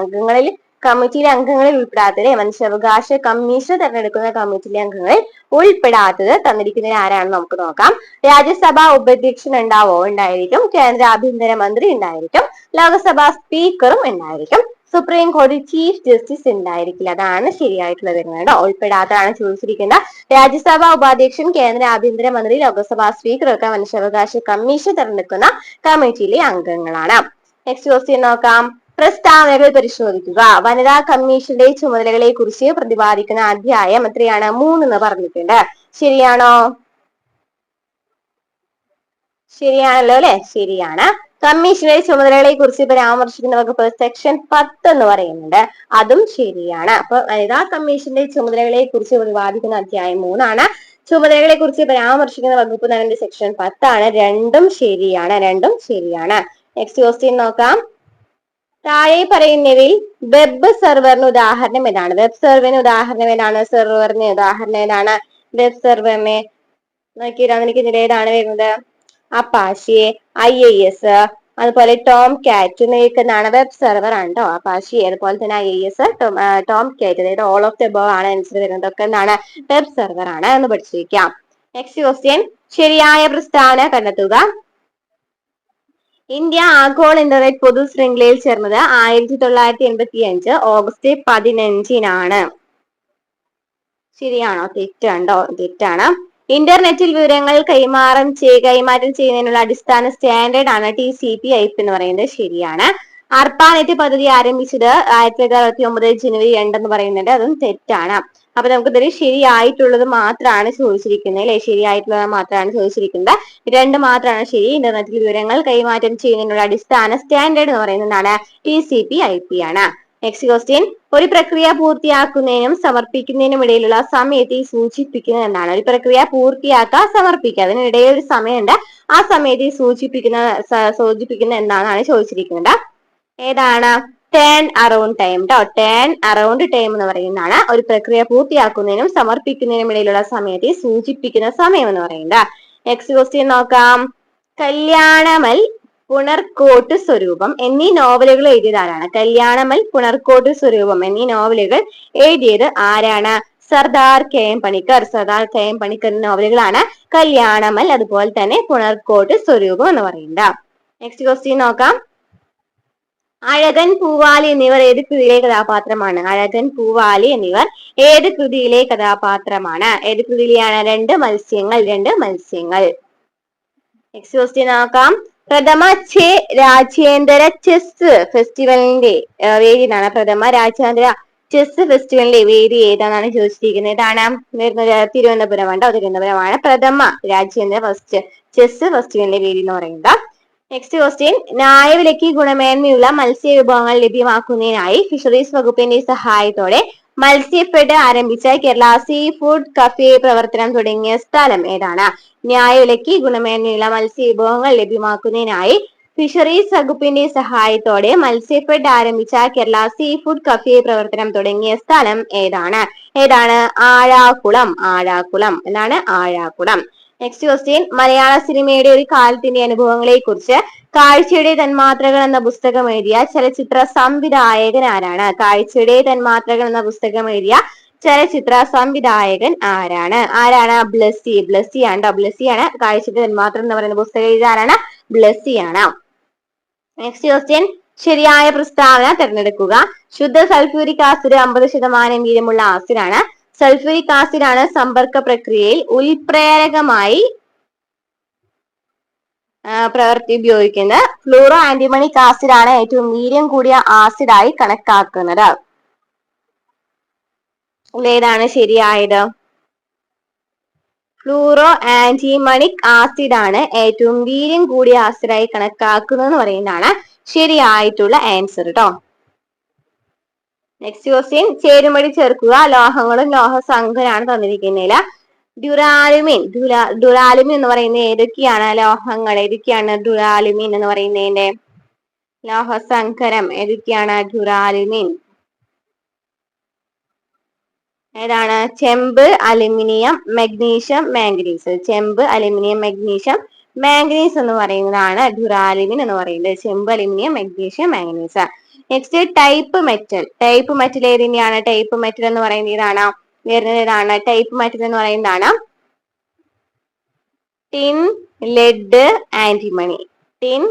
കമ്മിറ്റിയിലെ അംഗങ്ങളിൽ ഉൾപ്പെടാത്തത് മനുഷ്യാവകാശ കമ്മീഷൻ തിരഞ്ഞെടുക്കുന്ന കമ്മിറ്റിയിലെ അംഗങ്ങളിൽ ഉൾപ്പെടാത്തത് തന്നിരിക്കുന്നതിന് ആരാണെന്ന് നമുക്ക് നോക്കാം. രാജ്യസഭാ ഉപാധ്യക്ഷൻ ഉണ്ടായിരിക്കും. കേന്ദ്ര ആഭ്യന്തര മന്ത്രി ഉണ്ടായിരിക്കും. ലോക്സഭാ സ്പീക്കറും ഉണ്ടായിരിക്കും. സുപ്രീം കോടതി ചീഫ് ജസ്റ്റിസ് ഉണ്ടായിരിക്കില്ല. അതാണ് ശരിയായിട്ടുള്ളത് കേട്ടോ. ഉൾപ്പെടാത്തതാണ് ചോദിച്ചിരിക്കുന്നത്. രാജ്യസഭാ ഉപാധ്യക്ഷൻ, കേന്ദ്ര ആഭ്യന്തര മന്ത്രി, ലോക്സഭാ സ്പീക്കർ ഒക്കെ മനുഷ്യാവകാശ കമ്മീഷൻ തിരഞ്ഞെടുക്കുന്ന കമ്മിറ്റിയിലെ അംഗങ്ങളാണ്. നെക്സ്റ്റ് ക്വസ്റ്റ്യൻ നോക്കാം. പ്രസ്താവനകൾ പരിശോധിക്കുക. വനിതാ കമ്മീഷന്റെ ചുമതലകളെ കുറിച്ച് പ്രതിപാദിക്കുന്ന അധ്യായം എത്രയാണ്? 3 എന്ന് പറഞ്ഞിട്ടുണ്ട്. ശരിയാണോ? ശരിയാണല്ലോ അല്ലെ? ശരിയാണ്. കമ്മീഷന്റെ ചുമതലകളെ കുറിച്ച് പരാമർശിക്കുന്ന വകുപ്പ് സെക്ഷൻ 10 എന്ന് പറയുന്നുണ്ട്. അതും ശരിയാണ്. അപ്പൊ വനിതാ കമ്മീഷന്റെ ചുമതലകളെ കുറിച്ച് പ്രതിപാദിക്കുന്ന അധ്യായം 3 ചുമതലകളെ കുറിച്ച് പരാമർശിക്കുന്ന വകുപ്പ് തന്നെ സെക്ഷൻ 10 രണ്ടും ശരിയാണ്. നെക്സ്റ്റ് ക്വസ്റ്റ്യൻ നോക്കാം. താഴെ പറയുന്നവയിൽ വെബ് സെർവറിന് ഉദാഹരണം ഏതാണ്? വെബ് സെർവറിന് ഉദാഹരണം ഏതാണ്? വെബ് സെർവറിനെ നോക്കിയിരിക്കുന്നതിൽ ഏതാണ് വരുന്നത്? അപ്പാഷെ, IIS, അതുപോലെ ടോം കാറ്റ് എന്നിവയ്ക്കെന്നാണ് വെബ് സെർവർ ആണ് കേട്ടോ. അപ്പാഷെ, അതുപോലെ തന്നെ IIS, ടോം കാറ്റ്, അതായത് ഓൾ ഓഫ് ദി അബവ് ആണ് ആൻസർ വരുന്നത്. ഒക്കെ എന്താണ്? വെബ് സെർവർ ആണ് എന്ന് പഠിച്ചിരിക്കാം. Next question. ശരിയായ പ്രസ്താവന കണ്ടെത്തുക. ഇന്ത്യ ആഗോള ഇന്റർനെറ്റ് പൊതു ശൃംഖലയിൽ ചേർന്നത് 1985 ഓഗസ്റ്റ് 15-നാണ്. ശരിയാണോ? തെറ്റാണ്. ഇന്റർനെറ്റിൽ വിവരങ്ങൾ കൈമാറ്റം ചെയ്യുന്നതിനുള്ള അടിസ്ഥാന സ്റ്റാൻഡേർഡ് ആണ് TCP/IP എന്ന് പറയുന്നത്. ശരിയാണ്. അർപ്പാനെറ്റ് പദ്ധതി ആരംഭിച്ചത് 1969 ജനുവരി 2 എന്ന് പറയുന്നുണ്ട്. അതും തെറ്റാണ്. അപ്പൊ നമുക്ക് ഇതിൽ ശരിയായിട്ടുള്ളത് മാത്രമാണ് ചോദിച്ചിരിക്കുന്നത് അല്ലെ? ശരിയായിട്ടുള്ളത് മാത്രമാണ് ചോദിച്ചിരിക്കുന്നത്. 2 മാത്രമാണ് ശരി. ഇന്റർനെറ്റിൽ വിവരങ്ങൾ കൈമാറ്റം ചെയ്യുന്നതിനുള്ള അടിസ്ഥാന സ്റ്റാൻഡേർഡ് എന്ന് പറയുന്നതാണ് TCP/IP ആണ്. Next question. ഒരു പ്രക്രിയ പൂർത്തിയാക്കുന്നതിനും സമർപ്പിക്കുന്നതിനും ഇടയിലുള്ള സമയത്തെ സൂചിപ്പിക്കുന്നത് എന്താണ്? ഒരു പ്രക്രിയ പൂർത്തിയാക്കുക, സമർപ്പിക്കുക, അതിനിടയിൽ ഒരു സമയമുണ്ട്. ആ സമയത്തെ സൂചിപ്പിക്കുന്ന എന്താണെന്നാണ് ചോദിച്ചിരിക്കുന്നത്. ഏതാണ്? ടേൺ അറൌണ്ട് ടൈം കേട്ടോ. ടേൺ അറൌണ്ട് ടൈം എന്ന് പറയുന്നതാണ് ഒരു പ്രക്രിയ പൂർത്തിയാക്കുന്നതിനും സമർപ്പിക്കുന്നതിനും ഇടയിലുള്ള സമയത്തെ സൂചിപ്പിക്കുന്ന സമയം എന്ന് പറയുന്നത്. നെക്സ്റ്റ് ക്വസ്റ്റ്യൻ നോക്കാം. കല്യാണമൽ പുണർക്കോട്ട് സ്വരൂപം എന്നീ നോവലുകൾ എഴുതിയതാരാണ്? കല്യാണമൽ, പുണർക്കോട്ട് സ്വരൂപം എന്നീ നോവലുകൾ എഴുതിയത് ആരാണ്? Sardar K M Panikkar. Sardar K M പണിക്കറിന്റെ നോവലുകളാണ് കല്യാണമൽ, അതുപോലെ തന്നെ പുണർക്കോട്ട് സ്വരൂപം എന്ന് പറയുന്നത്. നെക്സ്റ്റ് ക്വസ്റ്റ്യൻ നോക്കാം. അഴകൻ, പൂവാലി എന്നിവർ ഏത് കൃതിയിലെ കഥാപാത്രമാണ്? അഴകൻ, പൂവാലി എന്നിവർ ഏത് കൃതിയിലെ കഥാപാത്രമാണ്? ഏത് കൃതിയിലെയാണ്? രണ്ട് മത്സ്യങ്ങൾ. നെക്സ്റ്റ് ക്വസ്റ്റ്യൻ നോക്കാം. പ്രഥമ രാജ്യാന്തര ചെസ് ഫെസ്റ്റിവലിന്റെ വേദി ഏതാണ്? പ്രഥമ രാജ്യാന്തര ചെസ് ഫെസ്റ്റിവലിന്റെ വേദി ഏതാണെന്നാണ് ചോദിച്ചിരിക്കുന്നത്. ഏതാണ് വരുന്നത്? തിരുവനന്തപുരമാണ്. തിരുവനന്തപുരമാണ് പ്രഥമ രാജ്യാന്തര ചെസ് ഫെസ്റ്റിവലിന്റെ വേദി എന്ന് പറയുന്നത്. Next question. ന്യായവിലയ്ക്ക് ഗുണമേന്മയുള്ള മത്സ്യ വിഭവങ്ങൾ ലഭ്യമാക്കുന്നതിനായി ഫിഷറീസ് വകുപ്പിന്റെ സഹായത്തോടെ മത്സ്യഫെഡ് ആരംഭിച്ച കേരള സീ ഫുഡ് കഫേ പ്രവർത്തനം തുടങ്ങിയ സ്ഥലം ഏതാണ്? ന്യായവിലയ്ക്ക് ഗുണമേന്മയുള്ള മത്സ്യ വിഭവങ്ങൾ ലഭ്യമാക്കുന്നതിനായി ഫിഷറീസ് വകുപ്പിന്റെ സഹായത്തോടെ മത്സ്യഫെഡ് ആരംഭിച്ച കേരള സീ ഫുഡ് കഫേ പ്രവർത്തനം തുടങ്ങിയ സ്ഥലം ഏതാണ്? ആഴാകുളം. എന്താണ്? ആഴാകുളം. Next question. മലയാള സിനിമയുടെ ഒരു കാലത്തിന്റെ അനുഭവങ്ങളെ കുറിച്ച് കാഴ്ചയുടെ തന്മാത്രകൾ എന്ന പുസ്തകം എഴുതിയ ചലച്ചിത്ര സംവിധായകൻ ആരാണ്? കാഴ്ചയുടെ തന്മാത്രകൾ എന്ന പുസ്തകം എഴുതിയ ചലച്ചിത്ര സംവിധായകൻ ആരാണ്? ബ്ലസ്സിയാണ് കാഴ്ചയുടെ തന്മാത്രം എന്ന് പറയുന്ന പുസ്തകം എഴുതിയ ആരാണ്? ബ്ലസ്സിയാണ്. Next question. ശരിയായ പ്രസ്താവന തിരഞ്ഞെടുക്കുക. ശുദ്ധ സൾഫ്യൂരിക് ആസിഡ് 50% വീര്യമുള്ള ആസിഡാണ്. സൾഫ്യൂരിക് ആസിഡ് ആണ് സമ്പർക്ക പ്രക്രിയയിൽ ഉൽപ്രേരകമായി ഉപയോഗിക്കുന്നത്. ഫ്ലൂറോ ആന്റിമണിക് ആസിഡ് ആണ് ഏറ്റവും വീര്യം കൂടിയ ആസിഡായി കണക്കാക്കുന്നത്. ഏതാണ് ശരിയായത്? ഫ്ലൂറോ ആന്റിമണിക് ആസിഡ് ആണ് ഏറ്റവും വീര്യം കൂടിയ ആസിഡായി കണക്കാക്കുന്നത് എന്ന് പറയുന്നതാണ് ശരിയായിട്ടുള്ള ആൻസർ കേട്ടോ. Next question. ചേരുമടി ചേർക്കുക. ലോഹങ്ങളും ലോഹസംഘനാണ് തന്നിരിക്കുന്നതിൽ. ഡ്യൂറാലുമിൻ എന്ന് പറയുന്നത് ഏതൊക്കെയാണ് ലോഹങ്ങൾ? ഏതൊക്കെയാണ് ഡ്യൂറാലുമിൻ എന്ന് പറയുന്നതിന്റെ ലോഹസങ്കരം? ഏതൊക്കെയാണ് ഡ്യൂറാലുമിൻ? ഏതാണ്? ചെമ്പ്, അലുമിനിയം, മഗ്നീഷ്യം, മാംഗനീസ്. ചെമ്പ്, അലുമിനിയം, മഗ്നീഷ്യം, മാംഗനീസ് എന്ന് പറയുന്നതാണ് ഡ്യൂറാലുമിൻ എന്ന് പറയുന്നത്. ചെമ്പ്, aluminium, magnesium, manganese. Next type metal. Type metal ഏതിനെയാണ്? ടൈപ്പ് മെറ്റൽ എന്ന് പറയുന്നത് ഏതാണ്? വരുന്നത് ടൈപ്പ് മെറ്റൽ എന്ന് പറയുന്നതാണ് tin, lead, antimony. Tin,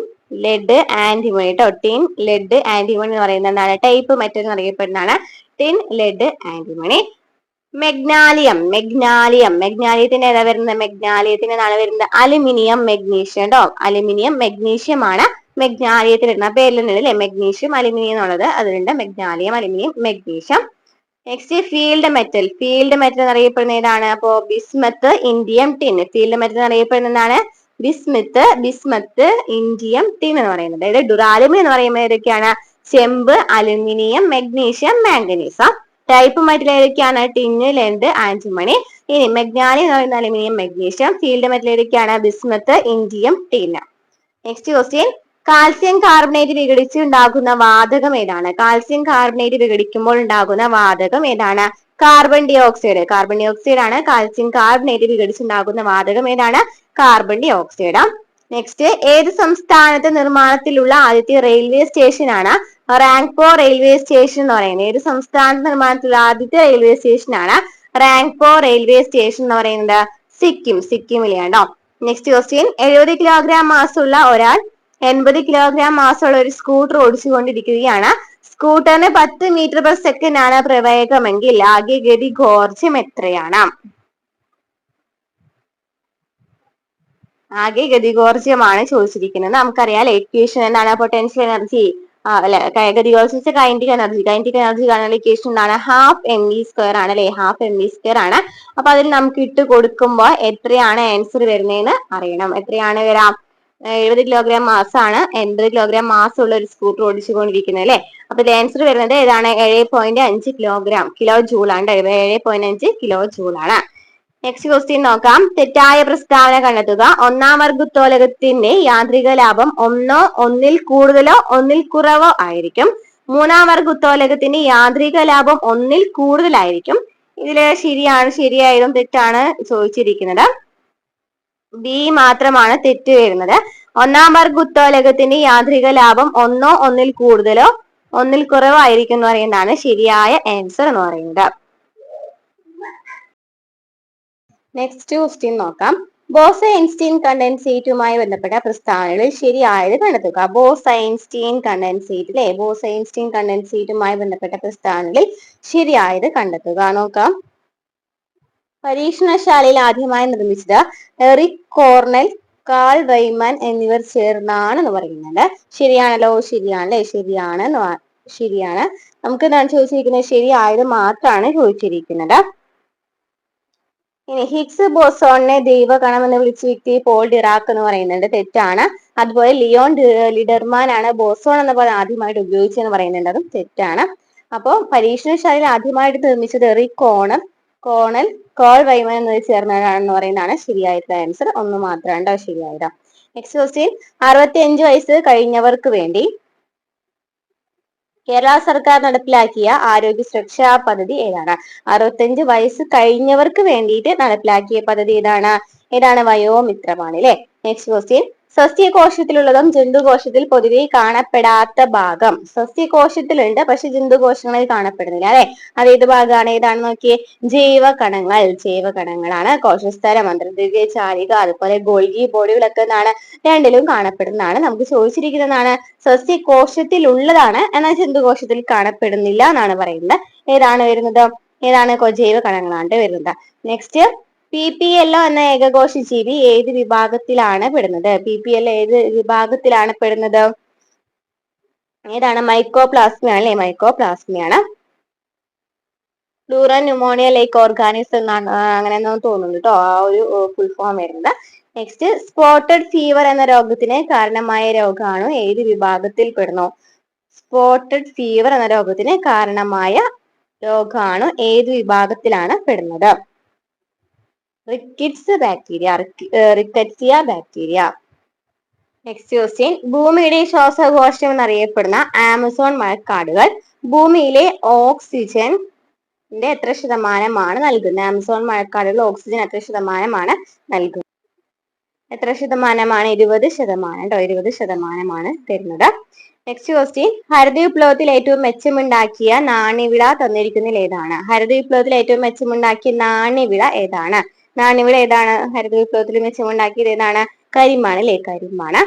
lead, antimony കേട്ടോ. ടിൻ, ലെഡ്, ആന്റിമണി എന്ന് പറയുന്നത് എന്താണ്? ടൈപ്പ് മെറ്റൽ എന്ന് അറിയപ്പെടുന്നതാണ് ടിൻ, ലെഡ്, ആന്റിമണി. മെഗ്നാലിയത്തിന്റെ ഏതാ വരുന്നത്? മെഗ്നാലിയത്തിന് ഏതാണ് വരുന്നത്? അലുമിനിയം, മഗ്നീഷ്യം കേട്ടോ. അലുമിനിയം, മഗ്നീഷ്യം ആണ് മെഗ്നാലിയത്തിൽ വരുന്ന പേരിൽ അല്ലെ മെഗ്നീഷ്യം, അലുമിനിയം എന്നുള്ളത്. അതിലുണ്ട് magnalium, aluminium, magnesium. Next field metal. Field metal എന്നറിയപ്പെടുന്ന ഏതാണ്? അപ്പോ bismuth, indium, tin. Field metal എന്നറിയപ്പെടുന്ന എന്താണ്? ബിസ്മത്ത്, ഇൻഡിയം, ടിൻ എന്ന് പറയുന്നത്. അതായത് ഡ്യൂറാലുമിൻ എന്ന് പറയുമ്പോൾ ഏതൊക്കെയാണ്? ചെമ്പ്, aluminium, magnesium, manganese. Type metal ഏതൊക്കെയാണ്? Tin, lead, antimony. ഇനി മെഗ്നാലിയം എന്ന് പറയുന്ന അലുമിനിയം, മഗ്നീഷ്യം. ഫീൽഡ് മെറ്റൽ ഏതൊക്കെയാണ്? Bismuth, indium, tin. Next question. Calcium carbonate വിഘടിച്ച് ഉണ്ടാകുന്ന വാതകം ഏതാണ്? കാൽസ്യം കാർബണേറ്റ് വിഘടിക്കുമ്പോൾ ഉണ്ടാകുന്ന വാതകം ഏതാണ്? Carbon dioxide. Carbon dioxide ആണ് കാൽസ്യം കാർബണേറ്റ് വിഘടിച്ചുണ്ടാകുന്ന വാതകം ഏതാണ്? Carbon dioxide. നെക്സ്റ്റ്. ഏത് സംസ്ഥാനത്തെ നിർമ്മാണത്തിലുള്ള ആദ്യത്തെ റെയിൽവേ സ്റ്റേഷൻ ആണ് റാങ്പോ റെയിൽവേ സ്റ്റേഷൻ എന്ന് പറയുന്നത്? ഏത് സംസ്ഥാനത്തെ നിർമ്മാണത്തിലുള്ള ആദ്യത്തെ റെയിൽവേ സ്റ്റേഷൻ ആണ് റാങ്പോ റെയിൽവേ സ്റ്റേഷൻ എന്ന് പറയുന്നത്? സിക്കിമിലെയാണോ? Next question. 70 കിലോഗ്രാം മാസമുള്ള ഒരാൾ 80 കിലോഗ്രാം മാസമുള്ള ഒരു സ്കൂട്ടർ ഓടിച്ചുകൊണ്ടിരിക്കുകയാണ്. സ്കൂട്ടറിന് 10 മീറ്റർ/സെക്കൻഡ് ആണ് പ്രവേഗമെങ്കിൽ ആകെ ഗതികോർജ്ജം എത്രയാണ്? ആകെ ഗതികോർജ്ജമാണ് ചോദിച്ചിരിക്കുന്നത്. നമുക്കറിയാം ഇക്വേഷൻ എന്താണ്? പൊട്ടൻഷ്യൽ എനർജി ഗതികോർജ്ജം കൈനറ്റിക് എനർജി കാണാനുള്ള ഇക്വേഷൻ എന്താണ്? ഹാഫ് mv² ആണ് അല്ലെ? ഹാഫ് mv² ആണ്. അപ്പൊ അതിൽ നമുക്ക് ഇട്ട് കൊടുക്കുമ്പോൾ എത്രയാണ് ആൻസർ വരുന്നതെന്ന് അറിയണം. എത്രയാണ് വരാം? 70 കിലോഗ്രാം മാസമാണ് 80 കിലോഗ്രാം മാസമുള്ള ഒരു സ്കൂട്ടർ ഓടിച്ചുകൊണ്ടിരിക്കുന്നത് അല്ലെ? അപ്പൊ ഇത് ആൻസർ വരുന്നത് ഏതാണ്? 7.5 കിലോ ജൂൾ ആണ്. 7.5 കിലോ ജൂൾ ആണ്. നെക്സ്റ്റ് ക്വസ്റ്റ്യൻ നോക്കാം. തെറ്റായ പ്രസ്താവന കണ്ടെത്തുക. ഒന്നാം വർഗോത്തോലകത്തിന്റെ യാന്ത്രിക ലാഭം ഒന്നോ ഒന്നിൽ കൂടുതലോ ഒന്നിൽ കുറവോ ആയിരിക്കും. മൂന്നാം വർഗോത്തോലകത്തിന്റെ യാന്ത്രിക ലാഭം ഒന്നിൽ കൂടുതലായിരിക്കും. ഇതില് ശരിയായതും തെറ്റാണ് ചോദിച്ചിരിക്കുന്നത്. ബി മാത്രമാണ് തെറ്റ് വരുന്നത്. ഒന്നാം വർഗ ഉത്തോലകത്തിന്റെ യാന്ത്രിക ലാഭം ഒന്നോ ഒന്നിൽ കൂടുതലോ ഒന്നിൽ കുറവായിരിക്കും എന്ന് പറയുന്നതാണ് ശരിയായ ആൻസർ എന്ന് പറയുന്നത്. നെക്സ്റ്റ് ക്വസ്റ്റ്യൻ നോക്കാം. ബോസ്-ഐൻസ്റ്റീൻ കണ്ടൻസേറ്റുമായി ബന്ധപ്പെട്ട പ്രസ്താവനകളിൽ ശരിയായത് കണ്ടെത്തുക. ബോസ്-ഐൻസ്റ്റീൻ കണ്ടൻസേറ്റ് അല്ലെ, ബോസ്-ഐൻസ്റ്റീൻ കണ്ടൻസേറ്റുമായി ബന്ധപ്പെട്ട പ്രസ്താവനകളിൽ ശരിയായത് കണ്ടെത്തുക. നോക്കാം. പരീക്ഷണശാലയിൽ ആദ്യമായി നിർമ്മിച്ചത് എറിക് കോർണൽ, കാൾ വൈമാൻ എന്നിവർ ചേർന്നാണ് എന്ന് പറയുന്നുണ്ട്. ശരിയാണല്ലോ, ശരിയാണല്ലേ, ശരിയാണ്. നമുക്ക് എന്താണ് ചോദിച്ചിരിക്കുന്നത്? ശരിയായത് മാത്രമാണ് ചോദിച്ചിരിക്കുന്നത്. ഇനി ഹിഗ്സ് ബോസോണിനെ ദൈവകണം എന്ന് വിളിച്ച വ്യക്തി പോൾ ഡിറാക്ക് എന്ന് പറയുന്നുണ്ട്. തെറ്റാണ്. അതുപോലെ ലിയോൺ ലിഡർമാൻ ആണ് ബോസോൺ എന്ന പദം ആദ്യമായിട്ട് ഉപയോഗിച്ചെന്ന് പറയുന്നുണ്ട്. അതും തെറ്റാണ്. അപ്പോൾ പരീക്ഷണശാലയിൽ ആദ്യമായിട്ട് നിർമ്മിച്ചത് എറിക് കോണൽ, കോൾ വൈമൻ എന്നിവർ ചേർന്നതാണെന്ന് പറയുന്നതാണ് ശരിയായിട്ടുള്ള ആൻസർ. ഒന്ന് മാത്രമാണ് ശരിയായത്. Next question. 65 വയസ്സ് കഴിഞ്ഞവർക്ക് വേണ്ടി കേരള സർക്കാർ നടപ്പിലാക്കിയ ആരോഗ്യ സുരക്ഷാ പദ്ധതി ഏതാണ്? 65 വയസ്സ് കഴിഞ്ഞവർക്ക് വേണ്ടിയിട്ട് നടപ്പിലാക്കിയ പദ്ധതി ഏതാണ്? വയോമിത്രമാണ് അല്ലെ. Next question. സസ്യകോശത്തിലുള്ളതും ജന്തുകോശത്തിൽ പൊതുവെ കാണപ്പെടാത്ത ഭാഗം. സസ്യകോശത്തിലുണ്ട് പക്ഷെ ജന്തുകോശങ്ങളിൽ കാണപ്പെടുന്നില്ല അല്ലെ. അത് ഏത് ഭാഗമാണ്? ഏതാണെന്ന് നോക്കിയേ. ജൈവകണങ്ങളാണ്. കോശസ്തരം, അന്തർദ്രവ്യ ചാലിക, അതുപോലെ ഗോൾഗി ബോഡികളൊക്കെ രണ്ടിലും കാണപ്പെടുന്നതാണ്. നമുക്ക് ചോദിച്ചിരിക്കുന്നതാണ് സസ്യകോശത്തിലുള്ളതാണ്, എന്നാൽ ജന്തുകോശത്തിൽ കാണപ്പെടുന്നില്ല എന്നാണ് പറയുന്നത്. ഏതാണ് വരുന്നത്? ജൈവകണങ്ങളാണ് വരുന്നത്. നെക്സ്റ്റ്. PPLO എന്ന ഏകകോശ ജീവി ഏത് വിഭാഗത്തിലാണ് പെടുന്നത്? PPLO ഏത് വിഭാഗത്തിലാണ് പെടുന്നത്? ഏതാണ്? മൈക്കോപ്ലാസ്മിയാണ് അല്ലെ. മൈക്കോപ്ലാസ്മിയാണ്. പ്ലൂറൽ ന്യൂമോണിയ ലൈക്ക് ഓർഗാനിസം എന്നാണ് അങ്ങനെയെന്നോ തോന്നുന്നു കേട്ടോ ആ ഒരു ഫുൾ ഫോം വരുന്നത്. നെക്സ്റ്റ്. സ്പോട്ടഡ് ഫീവർ എന്ന രോഗത്തിന് കാരണമായ രോഗാണു ഏത് വിഭാഗത്തിൽ പെടുന്നു? സ്പോട്ടഡ് ഫീവർ എന്ന രോഗത്തിന് കാരണമായ രോഗാണു ഏത് വിഭാഗത്തിലാണ് പെടുന്നത്? Rickettsia bacteria. Next question. ഭൂമിയുടെ ശ്വാസകോശം എന്നറിയപ്പെടുന്ന ആമസോൺ മഴക്കാടുകൾ ഭൂമിയിലെ ഓക്സിജന്റെ എത്ര ശതമാനമാണ് നൽകുന്നത്? ആമസോൺ മഴക്കാടുകൾ ഓക്സിജൻ എത്ര ശതമാനമാണ് നൽകുന്നത്? എത്ര ശതമാനമാണ്? 20%. 20%ആണ് തരുന്നത്. Next question. ഹരിത വിപ്ലവത്തിൽ ഏറ്റവും മെച്ചമുണ്ടാക്കിയ നാണ്യവിള തന്നിരിക്കുന്നതിൽ ഏതാണ്? ഹരിത വിപ്ലവത്തിൽ ഏറ്റവും മെച്ചമുണ്ടാക്കിയ നാണ്യവിള ഏതാണ്? ഹരിത വിപ്ലവത്തിൽ മെച്ചമുണ്ടാക്കിയത് ഏതാണ്? കരിമ്പാണ് അല്ലെ. കരിമ്പാണ്.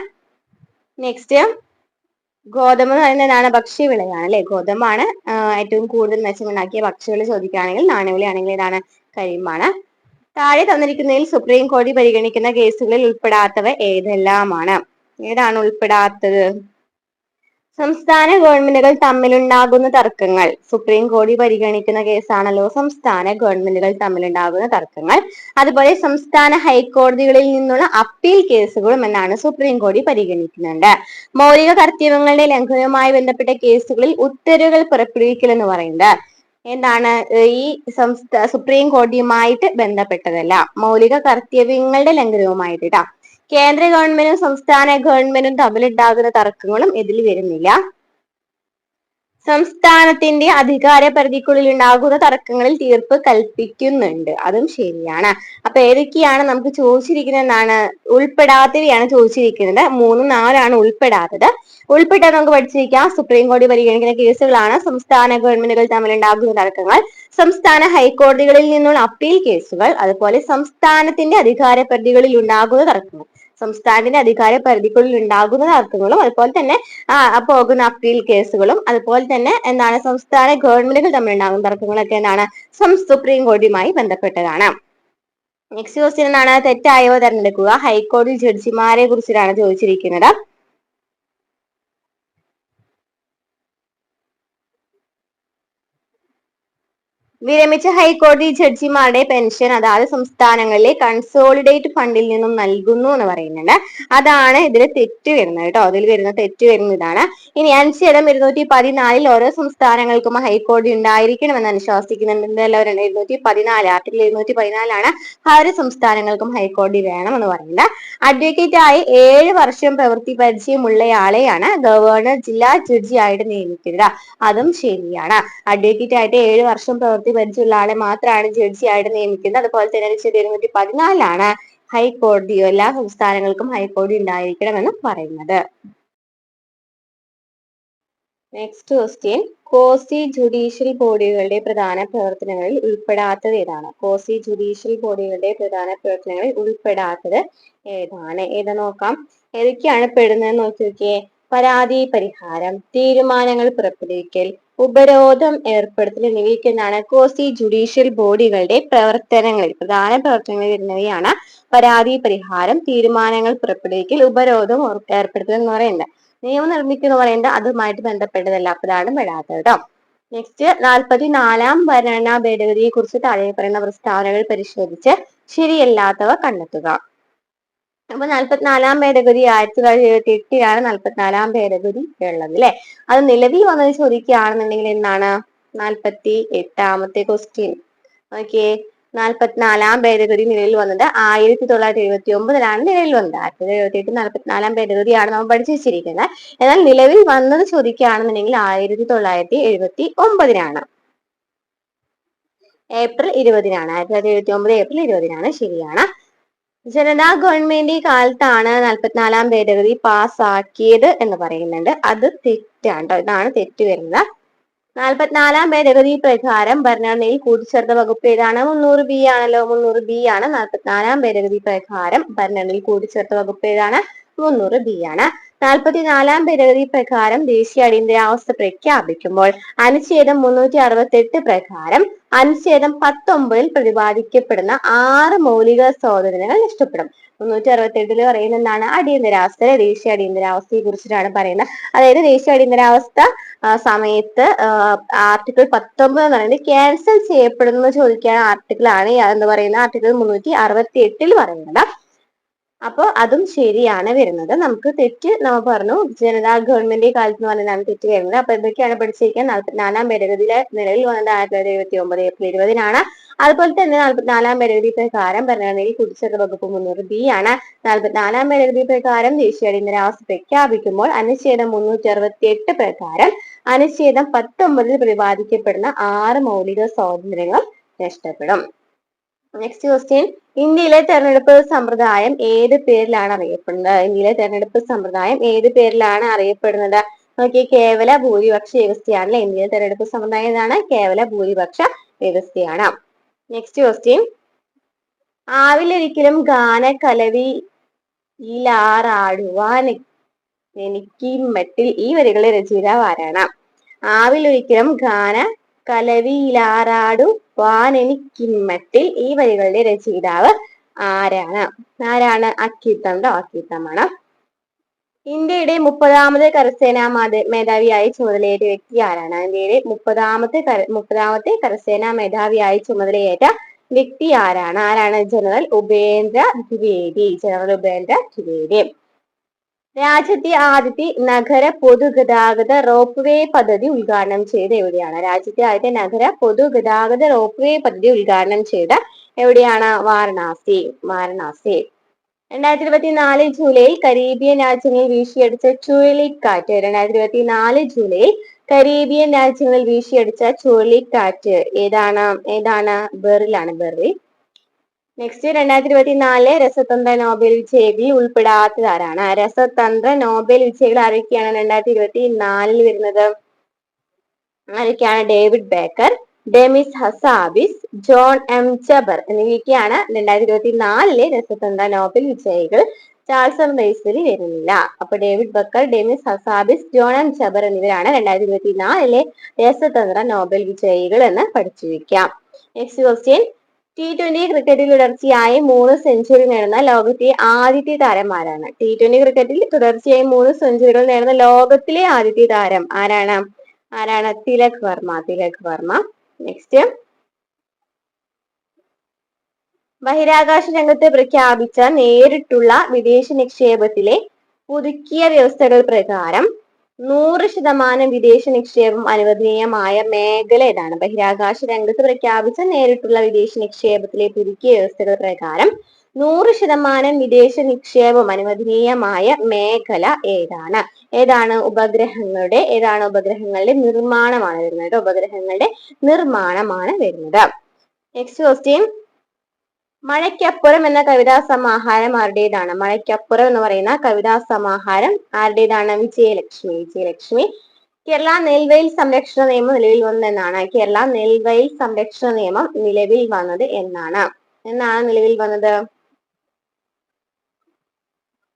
നെക്സ്റ്റ്. ഗോതമ്പ് എന്ന് പറയുന്നത് ഏതാണ്? ഭക്ഷ്യവിളയാണ് അല്ലെ. ഗോതമ്പാണ് ഏറ്റവും കൂടുതൽ മെച്ചമുണ്ടാക്കിയ ഭക്ഷ്യവിള ചോദിക്കുകയാണെങ്കിൽ. നാണ്യവിളയാണെങ്കിൽ ഏതാണ്? കരിമ്പാണ്. താഴെ തന്നിരിക്കുന്നതിൽ സുപ്രീം കോടതി പരിഗണിക്കുന്ന കേസുകളിൽ ഉൾപ്പെടാത്തവ ഏതെല്ലാമാണ്? ഏതാണ് ഉൾപ്പെടാത്തത്? സംസ്ഥാന ഗവൺമെന്റുകൾ തമ്മിലുണ്ടാകുന്ന തർക്കങ്ങൾ സുപ്രീം കോടതി പരിഗണിക്കുന്ന കേസാണല്ലോ. സംസ്ഥാന ഗവൺമെന്റുകൾ തമ്മിലുണ്ടാകുന്ന തർക്കങ്ങൾ. അതുപോലെ സംസ്ഥാന ഹൈക്കോടതികളിൽ നിന്നുള്ള അപ്പീൽ കേസുകളും എന്നാണ് സുപ്രീം കോടതി പരിഗണിക്കുന്നുണ്ട്. മൗലിക കർത്തവ്യങ്ങളുടെ ലംഘനവുമായി ബന്ധപ്പെട്ട കേസുകളിൽ ഉത്തരവുകൾ പുറപ്പെടുവിക്കൽ എന്ന് പറയുന്നത് ഈ സുപ്രീം കോടതിയുമായിട്ട് ബന്ധപ്പെട്ടതല്ല. മൗലിക കർത്തവ്യങ്ങളുടെ ലംഘനവുമായിട്ട് ട്ടാ. കേന്ദ്ര ഗവൺമെന്റും സംസ്ഥാന ഗവൺമെന്റും തമ്മിലുണ്ടാകുന്ന തർക്കങ്ങളും ഇതിൽ വരുന്നില്ല. സംസ്ഥാനത്തിന്റെ അധികാര പരിധിക്കുള്ളിൽ ഉണ്ടാകുന്ന തർക്കങ്ങളിൽ തീർപ്പ് കൽപ്പിക്കുന്നുണ്ട്. അതും ശരിയാണ്. അപ്പൊ ഏതൊക്കെയാണ് നമുക്ക് ചോദിച്ചിരിക്കുന്നത്? ഉൾപ്പെടാത്തവയാണ് ചോദിച്ചിരിക്കുന്നത്. 3, 4 ഉൾപ്പെടാത്തത്. ഉൾപ്പെട്ടത് നമുക്ക് പഠിച്ചിരിക്കാം. സുപ്രീം കോടതി പരിഗണിക്കുന്ന കേസുകളാണ് സംസ്ഥാന ഗവൺമെന്റുകൾ തമ്മിലുണ്ടാകുന്ന തർക്കങ്ങൾ, സംസ്ഥാന ഹൈക്കോടതികളിൽ നിന്നുള്ള അപ്പീൽ കേസുകൾ, അതുപോലെ സംസ്ഥാനത്തിന്റെ അധികാര പരിധികളിൽ ഉണ്ടാകുന്ന തർക്കങ്ങൾ. സംസ്ഥാനത്തിന്റെ അധികാര പരിധിക്കുള്ളിൽ ഉണ്ടാകുന്ന തർക്കങ്ങളും അതുപോലെ തന്നെ പോകുന്ന അപ്പീൽ കേസുകളും അതുപോലെ തന്നെ സംസ്ഥാന ഗവൺമെന്റുകൾ തമ്മിലുണ്ടാകുന്ന തർക്കങ്ങളൊക്കെ സുപ്രീം കോടതിയുമായി ബന്ധപ്പെട്ടതാണ്. നെക്സ്റ്റ് ക്വസ്റ്റ്യൻ തെറ്റായവ തിരഞ്ഞെടുക്കുക. ഹൈക്കോടതി ജഡ്ജിമാരെ കുറിച്ചിട്ടാണ് ചോദിച്ചിരിക്കുന്നത്. വിരമിച്ച ഹൈക്കോടതി ജഡ്ജിമാരുടെ പെൻഷൻ അതാത് സംസ്ഥാനങ്ങളിലെ കൺസോളിഡേറ്റ് ഫണ്ടിൽ നിന്നും നൽകുന്നു എന്ന് പറയുന്നുണ്ട്. അതാണ് ഇതിൽ തെറ്റ് വരുന്നത് കേട്ടോ. അതിൽ വരുന്ന തെറ്റ് വരുന്ന ഇതാണ്. ഇനി അനുച്ഛേദം 214 ഓരോ സംസ്ഥാനങ്ങൾക്കും ഹൈക്കോടതി ഉണ്ടായിരിക്കണമെന്ന് അനുശാസിക്കുന്നുണ്ട്. 214 ആർട്ടിക്കിൾ 214 ഓരോ സംസ്ഥാനങ്ങൾക്കും ഹൈക്കോടതി വേണം എന്ന് പറയുന്നത്. അഡ്വക്കേറ്റ് ആയി 7 വർഷം പ്രവൃത്തി പരിചയമുള്ളയാളെയാണ് ഗവർണർ ജില്ലാ ജഡ്ജി ആയിട്ട് നിയമിക്കുന്നത്. അതും ശരിയാണ്. അഡ്വക്കേറ്റ് ആയിട്ട് 7 വർഷം പ്രവൃത്തി പരിചയമുള്ള ആളെ മാത്രമാണ് ജഡ്ജി ആയിട്ട് നിയമിക്കുന്നത്. അതുപോലെ തന്നെ അനുച്ഛേദം 214 ഹൈക്കോടതിയോ, എല്ലാ സംസ്ഥാനങ്ങൾക്കും ഹൈക്കോടതി ഉണ്ടായിരിക്കണമെന്ന് പറയുന്നത്. നെക്സ്റ്റ് ക്വസ്റ്റ്യൻ, കോസി ജുഡീഷ്യൽ ബോഡികളുടെ പ്രധാന പ്രവർത്തനങ്ങളിൽ ഉൾപ്പെടാത്തത് ഏതാണ്? കോസി ജുഡീഷ്യൽ ബോഡികളുടെ പ്രധാന പ്രവർത്തനങ്ങളിൽ ഉൾപ്പെടാത്തത് ഏതാണ്? ഏതാ നോക്കാം. ഏതൊക്കെയാണ് പെടുന്നതെന്ന് നോക്കിയൊക്കെ. പരാതി പരിഹാരം, തീരുമാനങ്ങൾ പുറപ്പെടുവിക്കൽ, ഉപരോധം ഏർപ്പെടുത്തൽ എന്നിവയ്ക്ക് എന്താണ് കോസി ജുഡീഷ്യൽ ബോഡികളുടെ പ്രവർത്തനങ്ങളിൽ പ്രധാന പ്രവർത്തനങ്ങളിൽ വരുന്നവയാണ് പരാതി പരിഹാരം, തീരുമാനങ്ങൾ പുറപ്പെടുവിക്കൽ, ഉപരോധം ഏർപ്പെടുത്തൽ എന്ന് പറയുന്നത്. നിയമം നിർമ്മിക്കുക എന്ന് പറയുന്നത് അതുമായിട്ട് ബന്ധപ്പെട്ടതല്ല, അപ്പോഴാണ് പെടാത്തത് കേട്ടോ. നെക്സ്റ്റ് 44-ാം ഭരണഘടനാ ഭേദഗതിയെ കുറിച്ച് താഴെ പറയുന്ന പ്രസ്താവനകൾ പരിശോധിച്ച് ശരിയല്ലാത്തവ കണ്ടെത്തുക. അപ്പൊ 44-ാം ഭേദഗതി 1978-ലാണ് 44-ാം ഭേദഗതി ഉള്ളത് അല്ലെ. അത് നിലവിൽ വന്നത് ചോദിക്കുകയാണെന്നുണ്ടെങ്കിൽ എന്താണ് 48-ാമത്തെ ക്വസ്റ്റ്യൻ. ഓക്കെ, 44-ാം ഭേദഗതി നിലവിൽ വന്നത് 1979-ലാണ് നിലവിൽ വന്നത്. 1978 44-ാം ഭേദഗതിയാണ് നമ്മൾ പഠിച്ചു വെച്ചിരിക്കുന്നത്. എന്നാൽ നിലവിൽ വന്നത് ചോദിക്കുകയാണെന്നുണ്ടെങ്കിൽ 1979-നാണ്, ഏപ്രിൽ 20-നാണ്. 1979 ഏപ്രിൽ 20-നാണ്. ശരിയാണ്. ജനതാ ഗവൺമെന്റ് കാലത്താണ് 44-ാം ഭേദഗതി പാസ്സാക്കിയത് എന്ന് പറയുന്നുണ്ട്. അത് തെറ്റാണ്. ഇതാണ് തെറ്റ് വരുന്നത്. 44-ാം ഭേദഗതി പ്രകാരം ഭരണഘടനയിൽ കൂട്ടിച്ചേർത്ത വകുപ്പ് ഏതാണ്? 300B ആണല്ലോ. 300B ആണ്. 44-ാം ഭേദഗതി പ്രകാരം ഭരണഘടനയിൽ കൂട്ടിച്ചേർത്ത വകുപ്പ് ഏതാണ്? 300B ആണ്. 44-ാം ഭേദഗതി പ്രകാരം ദേശീയ അടിയന്തരാവസ്ഥ പ്രഖ്യാപിക്കുമ്പോൾ അനുച്ഛേദം 368 പ്രകാരം അനുച്ഛേദം 19-ൽ പ്രതിപാദിക്കപ്പെടുന്ന 6 മൗലിക സ്വാതന്ത്ര്യങ്ങൾ നഷ്ടപ്പെടും. 368-ൽ പറയുന്ന എന്താണ്? അടിയന്തരാവസ്ഥ, ദേശീയ അടിയന്തരാവസ്ഥയെ കുറിച്ചിട്ടാണ് പറയുന്നത്. അതായത് ദേശീയ അടിയന്തരാവസ്ഥ സമയത്ത് ആർട്ടിക്കിൾ 19 എന്ന് പറയുന്നത് ക്യാൻസൽ ചെയ്യപ്പെടുന്ന ചോദിക്കാൻ ആർട്ടിക്കിൾ ആണ് എന്ന് പറയുന്ന ആർട്ടിക്കിൾ 368-ൽ പറയുന്നത്. അപ്പോൾ അതും ശരിയാണ് വരുന്നത്. നമുക്ക് തെറ്റ് നമ്മൾ പറഞ്ഞു, ജനതാ ഗവൺമെന്റ് കാലത്ത് എന്ന് പറയുന്നതാണ് തെറ്റ് വരുന്നത്. അപ്പൊ എന്തൊക്കെയാണ് പഠിച്ചിരിക്കുക? 44-ാം ഭേദഗതിയിലെ നിലവിൽ വന്നത് 1979 ഏപ്രിൽ 20-നാണ്. അതുപോലെ തന്നെ 44-ാം ഭേദഗതി പ്രകാരം ഭരണഘടനയിൽ കൂട്ടിച്ചേർത്ത വകുപ്പ് 300B ആണ്. 44-ാം ഭേദഗതി പ്രകാരം ദേശീയ അടിയന്തരാവസ്ഥ പ്രഖ്യാപിക്കുമ്പോൾ അനുച്ഛേദം 368 പ്രകാരം അനുച്ഛേദം 19-ൽ പ്രതിപാദിക്കപ്പെടുന്ന 6 മൗലിക സ്വാതന്ത്ര്യങ്ങൾ നഷ്ടപ്പെടും. നെക്സ്റ്റ് ക്വസ്റ്റ്യൻ, ഇന്ത്യയിലെ തെരഞ്ഞെടുപ്പ് സമ്പ്രദായം ഏത് പേരിലാണ് അറിയപ്പെടുന്നത്? ഇന്ത്യയിലെ തെരഞ്ഞെടുപ്പ് സമ്പ്രദായം ഏത് പേരിലാണ് അറിയപ്പെടുന്നത്? നോക്കിയേ, കേവല ഭൂരിപക്ഷ വ്യവസ്ഥയാണ്. ഇന്ത്യയിലെ തെരഞ്ഞെടുപ്പ് സമ്പ്രദായം ഏതാണ്? കേവല ഭൂരിപക്ഷ വ്യവസ്ഥയാണ്. നെക്സ്റ്റ് ക്വസ്റ്റ്യൻ, ആവിലൊരിക്കലും ഗാനകലവിയിലാറാടുവാൻ എനിക്ക് മട്ടിൽ ഈ വരികളെ രചയിതാവ് ആരാണ്? ആവിലൊരിക്കലും ഗാനകലവിയിലാറാടുവാനെനിക്കിമ്മട്ടിൽ ഈ വരികളുടെ രചയിതാവ് ആരാണ്? അക്കിത്തം. അക്കിത്തമാണ്. ഇന്ത്യയുടെ 30-ാമത് കരസേനാ മേധാവിയായി ചുമതലയേറ്റ വ്യക്തി ആരാണ്? ഇന്ത്യയുടെ 30-ാമത്തെ കരസേനാ മേധാവിയായി ചുമതലയേറ്റ വ്യക്തി ആരാണ്? ജനറൽ ഉപേന്ദ്ര ദ്വിവേദി. രാജ്യത്തെ ആദ്യത്തെ നഗര പൊതുഗതാഗത റോപ്പ് വേ പദ്ധതി ഉദ്ഘാടനം ചെയ്ത് എവിടെയാണ്? രാജ്യത്തെ ആദ്യത്തെ നഗര പൊതുഗതാഗത റോപ്പ് വേ പദ്ധതി ഉദ്ഘാടനം ചെയ്ത എവിടെയാണ്? വാരണാസി. 2024 ജൂലൈയിൽ കരീബിയൻ രാജ്യങ്ങളിൽ വീശിയടിച്ച ചുഴലിക്കാറ്റ്. 2024 ജൂലൈയിൽ കരീബിയൻ രാജ്യങ്ങളിൽ വീശിയടിച്ച ചുഴലിക്കാറ്റ് ഏതാണ്? ബെറിലാണ്. നെക്സ്റ്റ്, 2024 രസതന്ത്ര നോബൽ വിജയികളിൽ ഉൾപ്പെടാത്തത് ആരാണ്? രസതന്ത്ര നോബൽ വിജയികൾ ആരൊക്കെയാണ് 2024 വരുന്നത്? ആരൊക്കെയാണ്? David Baker, Demis ഹസാബിസ്, John M Jaber എന്നിവയൊക്കെയാണ് 2024 രസതന്ത്ര നോബൽ വിജയികൾ. ചാൾസൺ റൈസിൽ വരുന്നില്ല. അപ്പൊ David Backer, Demis ഹസാബിസ്, John M Jaber എന്നിവരാണ് 2024 രസതന്ത്ര നോബൽ വിജയികൾ എന്ന് പഠിച്ചു വെക്കാം. നെക്സ്റ്റ് ക്വസ്റ്റ്യൻ, T20 ക്രിക്കറ്റിൽ തുടർച്ചയായി 3 സെഞ്ചുറി നേടുന്ന ലോകത്തെ ആദ്യത്തെ താരം ആരാണ്? T20 ക്രിക്കറ്റിൽ തുടർച്ചയായി 3 സെഞ്ചുറികൾ നേടുന്ന ലോകത്തിലെ ആദ്യത്തെ താരം ആരാണ്? തിലക് വർമ്മ. നെക്സ്റ്റ്, ബഹിരാകാശ രംഗത്ത് പ്രഖ്യാപിച്ച നേരിട്ടുള്ള വിദേശ നിക്ഷേപത്തിലെ പുതുക്കിയ വ്യവസ്ഥകൾ പ്രകാരം 100% വിദേശ നിക്ഷേപം അനുവദനീയമായ മേഖല ഏതാണ്? ബഹിരാകാശ രംഗത്ത് പ്രഖ്യാപിച്ച നേരിട്ടുള്ള വിദേശ നിക്ഷേപത്തിലെ പുതുക്കിയ വ്യവസ്ഥകൾ പ്രകാരം 100% വിദേശ നിക്ഷേപം അനുവദനീയമായ മേഖല ഏതാണ്? ഉപഗ്രഹങ്ങളുടെ നിർമ്മാണമാണ് വരുന്നത്. നെക്സ്റ്റ് ക്വസ്റ്റ്യൻ, മഴയ്ക്കപ്പുറം എന്ന കവിതാ സമാഹാരം ആരുടേതാണ്? മഴയ്ക്കപ്പുറം എന്ന് പറയുന്ന കവിതാ സമാഹാരം ആരുടേതാണ്? വിജയലക്ഷ്മി. കേരള നെൽവയൽ സംരക്ഷണ നിയമം നിലവിൽ വന്നത് എന്നാണ്? കേരള നെൽവയൽ സംരക്ഷണ നിയമം നിലവിൽ വന്നത് എന്നാണ് നിലവിൽ വന്നത്?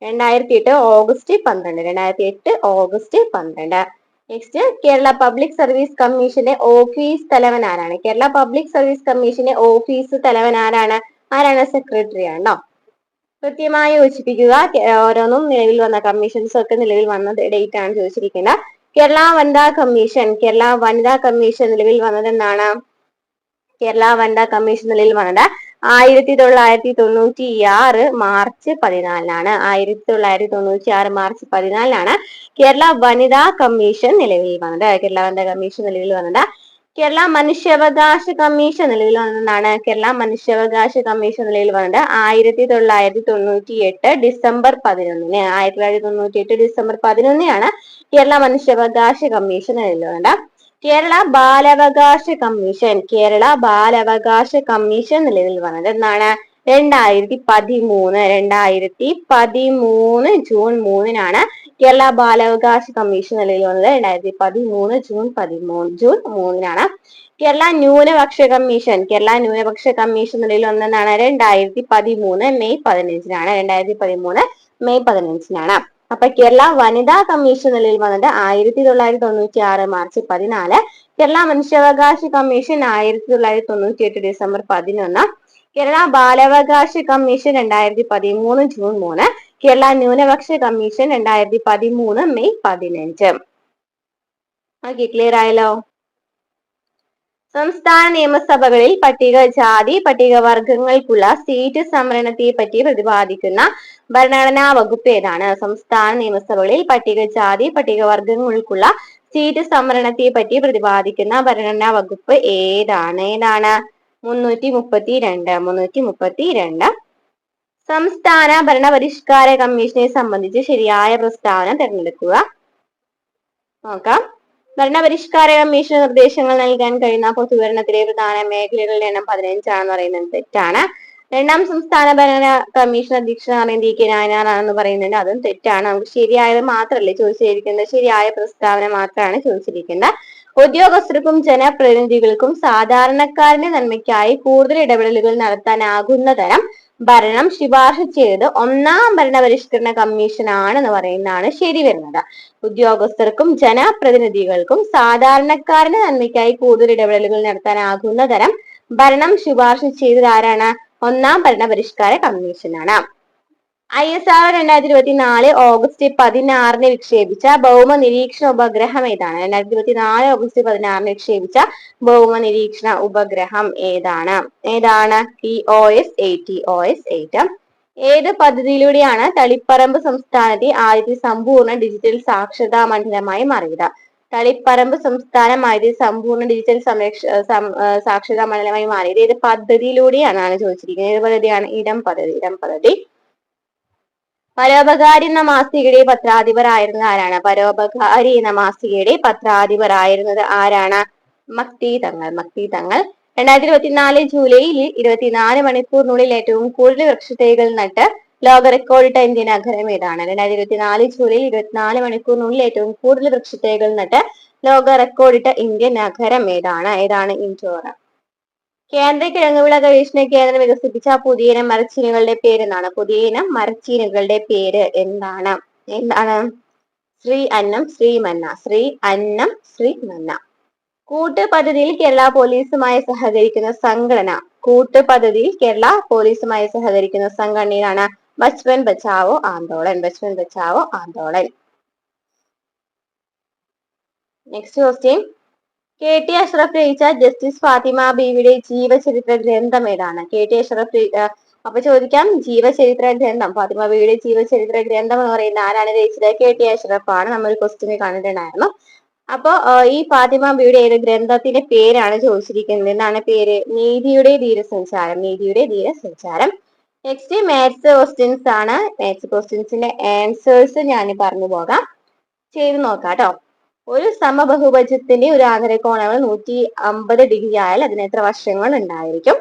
2008 August 12. Next, Kerala public service കമ്മീഷന്റെ ഓഫീസ് തലവൻ ആരാണ്? കേരള പബ്ലിക് സർവീസ് കമ്മീഷന്റെ ഓഫീസ് തലവൻ ആരാണ്? സെക്രട്ടറി ആണോ? കൃത്യമായി യോജിപ്പിക്കുക. ഓരോന്നും നിലവിൽ വന്ന കമ്മീഷൻസ് ഒക്കെ നിലവിൽ വന്ന ഡേറ്റ് ആണ് ചോദിച്ചിരിക്കുന്നത്. കേരള വനിതാ കമ്മീഷൻ നിലവിൽ വന്നത് എന്നാണ്? കേരള വനിതാ കമ്മീഷൻ നിലവിൽ വന്നത് 1996 മാർച്ച് 14 മാർച്ച് 14 കേരള വനിതാ കമ്മീഷൻ നിലവിൽ വന്നത്. കേരള മനുഷ്യാവകാശ കമ്മീഷൻ നിലവിൽ വന്നതാണ്? കേരള മനുഷ്യാവകാശ കമ്മീഷൻ നിലവിൽ വന്നത് 1998 ഡിസംബർ 11. 1998 ഡിസംബർ 11 കേരള മനുഷ്യാവകാശ കമ്മീഷൻ നിലവിൽ വന്നത്. കേരള ബാലാവകാശ കമ്മീഷൻ നിലവിൽ വന്നത് എന്നാണ്? 2013 ജൂൺ 3 കേരള ബാലാവകാശ കമ്മീഷൻ നിലവിൽ വന്നത്. 2013 ജൂൺ 3 കേരള ന്യൂനപക്ഷ കമ്മീഷൻ നിലവിൽ വന്നതാണ്? 2013 മെയ് 15 അപ്പൊ കേരള വനിതാ കമ്മീഷൻ നിലവിൽ വന്നത് 1996 മാർച്ച് 14. കേരള മനുഷ്യാവകാശ കമ്മീഷൻ 1998 ഡിസംബർ 11. കേരള ബാലാവകാശ കമ്മീഷൻ 2013 ജൂൺ 3. കേരള ന്യൂനപക്ഷ കമ്മീഷൻ 2013 മെയ് 15. ഓക്കെ, ക്ലിയർ ആയല്ലോ? സംസ്ഥാന നിയമസഭകളിൽ പട്ടികജാതി പട്ടികവർഗങ്ങൾക്കുള്ള സീറ്റ് സംവരണത്തെ പറ്റി പ്രതിപാദിക്കുന്ന ഭരണഘടനാ വകുപ്പ് ഏതാണ്? സംസ്ഥാന നിയമസഭകളിൽ പട്ടികജാതി പട്ടികവർഗങ്ങൾക്കുള്ള സീറ്റ് സംവരണത്തെ പറ്റി പ്രതിപാദിക്കുന്ന ഭരണഘടനാ വകുപ്പ് ഏതാണ്? 332. സംസ്ഥാന ഭരണപരിഷ്കാര കമ്മീഷനെ സംബന്ധിച്ച് ശരിയായ പ്രസ്താവന തിരഞ്ഞെടുക്കുക. നോക്കാം. ഭരണപരിഷ്കാര കമ്മീഷന് നിർദ്ദേശങ്ങൾ നൽകാൻ കഴിയുന്ന പൊതുഭരണത്തിലെ പ്രധാന മേഖലകളുടെ എണ്ണം 15 ആണെന്ന് പറയുന്നത് തെറ്റാണ്. രണ്ടാം സംസ്ഥാന ഭരണ കമ്മീഷൻ അധ്യക്ഷനാണ് DK നായനാറാണെന്ന് പറയുന്നുണ്ട്, അതും തെറ്റാണ്. നമുക്ക് ശരിയായത് മാത്രമല്ലേ ചോദിച്ചിരിക്കുന്നത്, ശരിയായ പ്രസ്താവന മാത്രമാണ് ചോദിച്ചിരിക്കുന്നത്. ഉദ്യോഗസ്ഥർക്കും ജനപ്രതിനിധികൾക്കും സാധാരണക്കാരന്റെ നന്മയ്ക്കായി കൂടുതൽ ഇടപെടലുകൾ നടത്താനാകുന്ന തരം ഭരണം ശുപാർശ ചെയ്തത് ഒന്നാം ഭരണപരിഷ്കരണ കമ്മീഷൻ ആണെന്ന് പറയുന്നതാണ് ശരി വരുന്നത്. ഉദ്യോഗസ്ഥർക്കും ജനപ്രതിനിധികൾക്കും സാധാരണക്കാരന്റെ നന്മയ്ക്കായി കൂടുതൽ ഇടപെടലുകൾ നടത്താനാകുന്ന തരം ഭരണം ശുപാർശ ചെയ്തത് ആരാണ്? ഒന്നാം ഭരണപരിഷ്കാര കമ്മീഷനാണ്. ISRO 2024 ഓഗസ്റ്റ് 16 വിക്ഷേപിച്ച ഭൗമ നിരീക്ഷണ ഉപഗ്രഹം ഏതാണ്? 2024 ഓഗസ്റ്റ് 16 വിക്ഷേപിച്ച ഭൗമ നിരീക്ഷണ ഉപഗ്രഹം ഏതാണ്? OS-8. ഏത് പദ്ധതിയിലൂടെയാണ് തളിപ്പറമ്പ് സംസ്ഥാനത്തെ ആദ്യത്തെ സമ്പൂർണ്ണ ഡിജിറ്റൽ സാക്ഷരതാ മണ്ഡലമായി മാറിയത്? തളിപ്പറമ്പ് സംസ്ഥാനം ആദ്യത്തെ സമ്പൂർണ്ണ ഡിജിറ്റൽ സാക്ഷരതാ മണ്ഡലമായി മാറിയത് ഏത് പദ്ധതിയിലൂടെയാണ് ചോദിച്ചിരിക്കുന്നത്? ഏത് പദ്ധതിയാണ്? ഇടം പദ്ധതി. പരോപകാരി എന്ന മാസികയുടെ പത്രാധിപരായിരുന്നത് ആരാണ്? പരോപകാരി എന്ന മാസികയുടെ പത്രാധിപരായിരുന്നത് ആരാണ്? മക്തി തങ്ങൾ. 2024 ജൂലൈയിൽ 24 മണിക്കൂറിനുള്ളിൽ ഏറ്റവും കൂടുതൽ വൃക്ഷത്തൈകൾ നട്ട് ലോക റെക്കോർഡിട്ട ഇന്ത്യൻ നഗരം ഏതാണ്? 2024 ജൂലൈയിൽ 24 മണിക്കൂറിനുള്ളിൽ ഏറ്റവും കൂടുതൽ വൃക്ഷത്തൈകൾ നട്ട് ലോക റെക്കോർഡിട്ട ഇന്ത്യൻ നഗരം ഏതാണ്? ഇൻഡോർ. കേന്ദ്ര കിഴങ്ങുവിള ഗവേഷണ കേന്ദ്രം വികസിപ്പിച്ച പുതിയനം മരച്ചീനികളുടെ പേര് എന്താണ്? പുതിയനം മരച്ചീനികളുടെ പേര് എന്താണ്? ശ്രീ അന്നം ശ്രീ മന്ന. കൂട്ടുപദ്ധതിയിൽ കേരള പോലീസുമായി സഹകരിക്കുന്ന സംഘടന ഏതാണ്? Bachpan Bachao Andolan. Next question. KT Ashraf രചിച്ച ജസ്റ്റിസ് ഫാത്തിമ ബീവിയുടെ ജീവചരിത്ര ഗ്രന്ഥം ഏതാണ്? KT അഷ്റഫ് അപ്പൊ ചോദിക്കാം, ജീവചരിത്ര ഗ്രന്ഥം, ഫാത്തിമ ബീവിയുടെ ജീവചരിത്ര ഗ്രന്ഥം എന്ന് പറയുന്ന ആരാണ് രചിച്ചത്? KT അഷ്റഫ് ആണ്. നമ്മൾ ക്വസ്റ്റ്യൻ കണ്ടിട്ടുണ്ടായിരുന്നു. അപ്പൊ ഈ ഫാത്തിമ ബീവിയുടെ ഏത് ഗ്രന്ഥത്തിന്റെ പേരാണ് ചോദിച്ചിരിക്കുന്നത്? എന്താണ് പേര്? നീതിയുടെ ധീരസഞ്ചാരം. നെക്സ്റ്റ് മാത്സ് ക്വസ്റ്റ്യൻസ് ആണ്. മാത്സ് ക്വസ്റ്റ്യൻസിന്റെ ആൻസേഴ്സ് ഞാൻ പറഞ്ഞു പോകാം, ചെയ്ത് നോക്കാം കേട്ടോ. ഒരു സമബഹുഭുജത്തിന്റെ ഒരു ആന്തരകോണങ്ങൾ 150 ഡിഗ്രി ആയാൽ അതിന് എത്ര വശങ്ങൾ ഉണ്ടായിരിക്കും?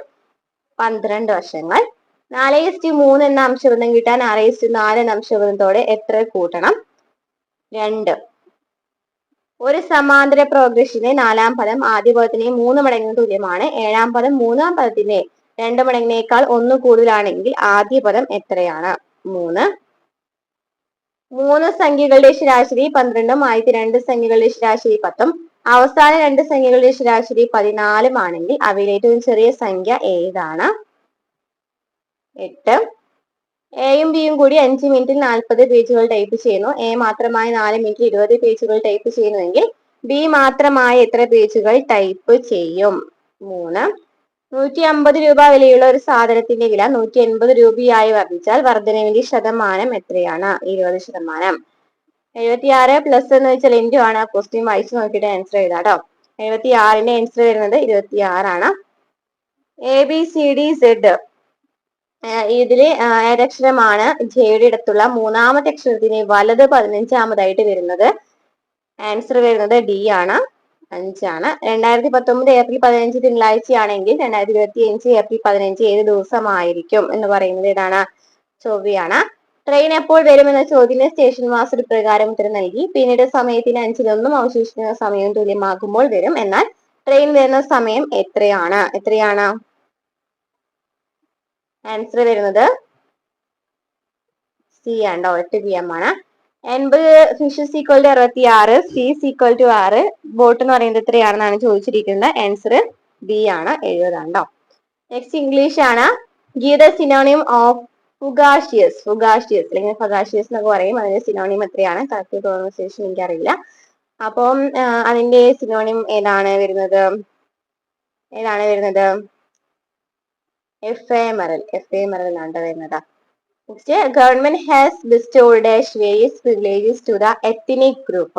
12 വശങ്ങൾ. 4:3 എന്ന അംശബന്ധം കിട്ടാൻ 6:4 എന്ന അംശബന്ധത്തോടെ എത്ര കൂട്ടണം? 2. ഒരു സമാന്തര പ്രോഗ്രഷന്റെ 4-ാം പദം ആദ്യ പദത്തിന് 3 മടങ്ങിന് തുല്യമാണ്. 7-ാം പദം 3-ാം പദത്തിന്റെ 2 മടങ്ങിനേക്കാൾ 1 കൂടുതലാണെങ്കിൽ ആദ്യ പദം എത്രയാണ്? 3. 3 സംഖ്യകളുടെ ശരാശരി 12ഉം ആദ്യത്തെ 2 സംഖ്യകളുടെ ശരാശരി 10ഉം അവസാന 2 സംഖ്യകളുടെ ശരാശരി 14ഉം ആണെങ്കിൽ അവയിൽ ഏറ്റവും ചെറിയ സംഖ്യ ഏതാണ്? 8. എയും ബിയും കൂടി 5 മിനിറ്റിൽ 40 പേജുകൾ ടൈപ്പ് ചെയ്യുന്നു. എ മാത്രമായി 4 മിനിറ്റിൽ 20 പേജുകൾ ടൈപ്പ് ചെയ്യുന്നുവെങ്കിൽ ബി മാത്രമായി എത്ര പേജുകൾ ടൈപ്പ് ചെയ്യും? 3. 150 രൂപ വിലയുള്ള ഒരു സാധനത്തിന്റെ വില 180 രൂപയായി വർദ്ധിച്ചാൽ വർധനവിന്റെ ശതമാനം എത്രയാണ്? 20%. 76 പ്ലസ് എന്ന് വെച്ചാൽ ഇൻറ്റു ആണ്. ക്വസ്റ്റ്യൻ വായിച്ചു നോക്കിയിട്ട് ആൻസർ എഴുതാം കേട്ടോ. 76ന്റെ ആൻസർ വരുന്നത് 26 ആണ്. ABCDZ ഇതില് ഏതക്ഷരമാണ് ജെയുടെ അടുത്തുള്ള മൂന്നാമത്തെ അക്ഷരത്തിന് വലത് 15ാമതായിട്ട് വരുന്നത്? ആൻസർ വരുന്നത് ഡി ആണ്, 5 ആണ്. 2019 ഏപ്രിൽ 15 തിങ്കളാഴ്ചയാണെങ്കിൽ 2025 ഏപ്രിൽ 15 ഏത് ദിവസമായിരിക്കും എന്ന് പറയുന്നത് ഏതാണ്? ചൊവ്വയാണ്. ട്രെയിൻ എപ്പോൾ വരുമെന്ന ചോദ്യത്തിന് സ്റ്റേഷൻ മാസ്റ്റർ പ്രകാരം ഉത്തരം നൽകി. പിന്നീട് സമയത്തിന് 5-1 അവശേഷിക്കുന്ന സമയം തുല്യമാകുമ്പോൾ വരും. എന്നാൽ ട്രെയിൻ വരുന്ന സമയം എത്രയാണ്? ആൻസർ വരുന്നത് സി ആണ്, 8 PM ആണ്. 80 ഫിഷസ് ഈക്വൽ ടു 66, സീസ് ഈക്വൽ ടു 6, ബോട്ട് എന്ന് പറയുന്നത് എത്രയാണെന്നാണ് ചോദിച്ചിരിക്കുന്നത്. ആൻസർ ബി ആണ്, 70 ആണ്. നെക്സ്റ്റ് ഇംഗ്ലീഷ് ആണ്. ഗീത സിനോണിം ഓഫ് ഫുഗാഷിയസ് അല്ലെങ്കിൽ ഫഗാഷിയസ് എന്നൊക്കെ പറയും. അതിന്റെ സിനോണിം എത്രയാണ്? കറക്റ്റ് പ്രൊണൗൺസിയേഷൻ എനിക്കറിയില്ല. അപ്പം അതിന്റെ സിനോണിം ഏതാണ് വരുന്നത്? എഫേമറൽ ആണ് വരുന്നത്. Next, government has bestowed various privileges to the ethnic group.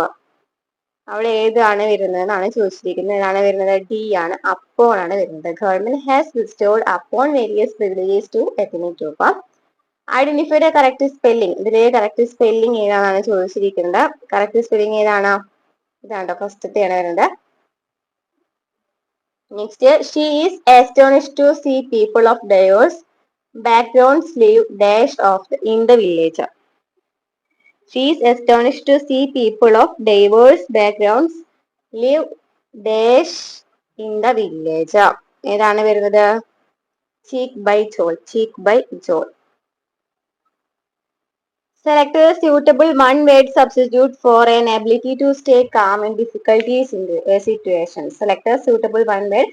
അവിടെ ഏതാണ് വരുന്നത് എന്നാണ് ചോദിച്ചിരിക്കുന്നത്. ഏതാണ് വരുന്നത്? ഡി ആണ്, upon ആണ് വരുന്നത്. Government has bestowed upon various privileges to ethnic group. Identify the correct spelling. ഇതിലെ കറക്റ്റ് സ്പെല്ലിംഗ് ഏതാണെന്നാണ് ചോദിച്ചിരിക്കുന്നത്. കറക്റ്റ് സ്പെല്ലിംഗ് ഏതാണ്? ഇതാണ്ടോ ഫസ്റ്റത്തെയാണ് വരുന്നത്. Next, she is astonished to see people of diverse backgrounds live dash in the village. She is astonished to see people of diverse backgrounds live dash in the village. ഏതാണ് വരുന്നത്? cheek by Joel. Select a suitable one-word substitute for an ability to stay calm in difficulties in a situation. Select a suitable one-word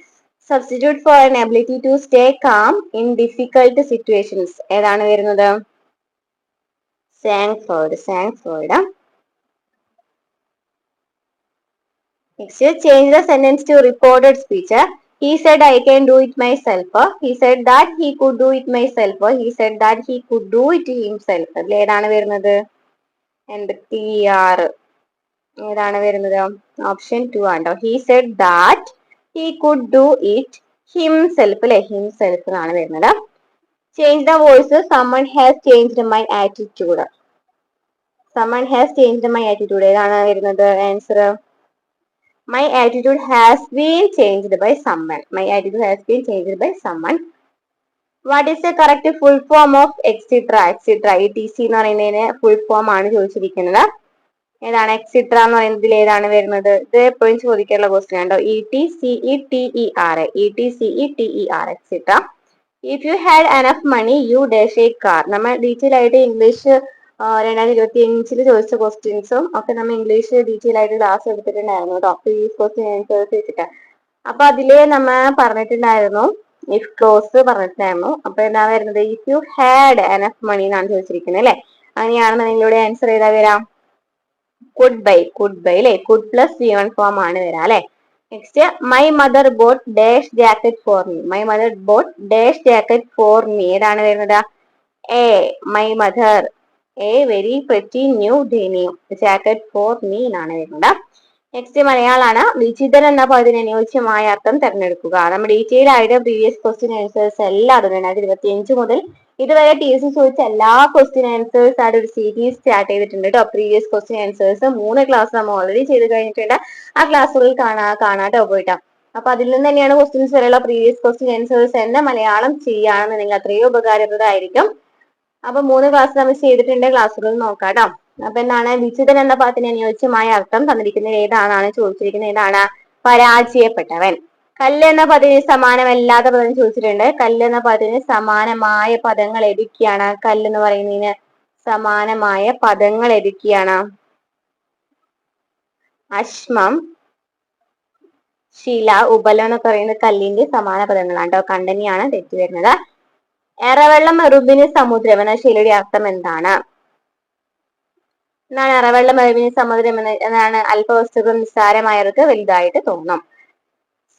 substitute for an ability to stay calm in difficult situations. ഏതാണ് വരുന്നത്? Sancford. Next, change the sentence to reported speech. He said I can do it myself. He said that he could do it myself. He said that he could do it himself. ഏതാണ് വരുന്നത്? 86. ഏതാണ് വരുന്നത്? ഓപ്ഷൻ 2 ആണ്. He said that he could do it himself. അല്ലെ, himself എന്നാണ് വരുന്നത്. Change the voice. Someone has changed my attitude. ഏതാണ് വരുന്നത്? Answer my attitude has been changed by someone. What is the correct full form of etc? etc എന്ന് പറയുന്നതിന് ഫുൾ ഫോം ആണ് ചോദിച്ചിരിക്കുന്നത്. ഏതാണ് എക്സിട്ര എന്ന് പറയുന്നതിൽ ഏതാണ് വരുന്നത്? ഇത് എപ്പോഴും ചോദിക്കാനുള്ള ക്വസ്റ്റ്യൻ ആണോ? ETCETER extra. If you had enough money you dash a car. നമ്മൾ ഡീറ്റെയിൽ ആയിട്ട് ഇംഗ്ലീഷ് 2025 ചോദിച്ച ക്വസ്റ്റ്യൻസും ഒക്കെ നമ്മൾ ഇംഗ്ലീഷ് ഡീറ്റെയിൽ ആയിട്ട് ക്ലാസ് എടുത്തിട്ടുണ്ടായിരുന്നു കേട്ടോ. പ്രീവിയസ് ക്വസ്റ്റ്യൻ ആൻസേഴ്സ് വെച്ചിട്ട്. അപ്പൊ അതില് നമ്മൾ പറഞ്ഞിട്ടുണ്ടായിരുന്നു ഇഫ് ക്ലോസ് പറഞ്ഞിട്ടുണ്ടായിരുന്നു. അപ്പൊ എന്താ വരുന്നത്? ഇഫ് യു ഹാഡ് എനഫ് മണി എന്നാണ് ചോദിച്ചിരിക്കുന്നത് അല്ലെ. അങ്ങനെയാണെന്നുണ്ടെങ്കിൽ ഇവിടെ ആൻസർ ചെയ്താൽ വരാം കുഡ് ബൈ അല്ലെ. കുഡ് പ്ലസ് V1 ഫോം ആണ് വരാം അല്ലെ. Next, my mother boat dash jacket for me. ഏതാണ് വരുന്നത്? A my mother A very pretty new denim jacket for me എന്നാണ് വരുന്നത്. നെക്സ്റ്റ് മലയാളാണ്. വിചിതൻ എന്ന പദത്തിന് അനുയോജ്യമായ അർത്ഥം തിരഞ്ഞെടുക്കുക. നമ്മൾ ഡീറ്റെയിൽ ആയിട്ട് പ്രീവിയസ് ക്വസ്റ്റ്യൻ ആൻസേഴ്സ് എല്ലാം 2025 മുതൽ ഇതുവരെ TC ചോദിച്ച എല്ലാ ക്വസ്റ്റ്യൻ ആൻസേഴ്സ് ആയിട്ട് ഒരു സീരീസ് സ്റ്റാർട്ട് ചെയ്തിട്ടുണ്ട് കേട്ടോ. പ്രീവിയസ് ക്വസ്റ്റ്യൻ ആൻസേഴ്സ് 3 ക്ലാസ് നമ്മൾ ഓൾറെഡി ചെയ്ത് കഴിഞ്ഞിട്ടുണ്ട്. ആ ക്ലാസ്സുകളിൽ കാണാട്ടോ പോയിട്ടാ. അപ്പൊ അതിൽ നിന്ന് തന്നെയാണ് ക്വസ്റ്റ്യൻസ് വരെയുള്ള പ്രീവിയസ് ക്വസ്റ്റ്യൻ ആൻസേഴ്സ് എന്ന മലയാളം ചെയ്യുകയാണെന്നുണ്ടെങ്കിൽ അത്രയോ ഉപകാരപ്രദമായിരിക്കും. അപ്പൊ 3 ക്ലാസ് നമ്മൾ ചെയ്തിട്ടുണ്ട്. ക്ലാസ്സുകൾ നോക്കാം കേട്ടോ. അപ്പൊ എന്താണ് വിചിതൻ എന്ന പദത്തിന് അനുയോജ്യമായ അർത്ഥം തന്നിരിക്കുന്നത് ഏതാണെന്നാണ് ചോദിച്ചിരിക്കുന്നത്. ഏതാണ്? പരാജയപ്പെട്ടവൻ. കല്ല് എന്ന പദത്തിന് സമാനമല്ലാത്ത പദം ചോദിച്ചിട്ടുണ്ട്. കല്ല് എന്ന പദത്തിന് സമാനമായ പദങ്ങൾ ഏതൊക്കെയാണ്? കല്ല് എന്ന് പറയുന്നതിന് സമാനമായ പദങ്ങൾ ഏതൊക്കെയാണ്? അശ്മം, ശില, ഉപലം എന്നൊക്കെ പറയുന്നത് കല്ലിന്റെ സമാന പദങ്ങളാണ് കേട്ടോ. കണ്ടനെയാണ് തെറ്റി വരുന്നത്. എറവെള്ളം എറുമ്പിന് സമുദ്രം എന്ന ശൈലിയുടെ അർത്ഥം എന്താണ്? എന്താണ് എറവെള്ളം എറുമ്പിന് സമുദ്രം എന്നാണ്? അല്പവസ്തുക്കൾ നിസ്സാരമായവർക്ക് വലുതായിട്ട് തോന്നും.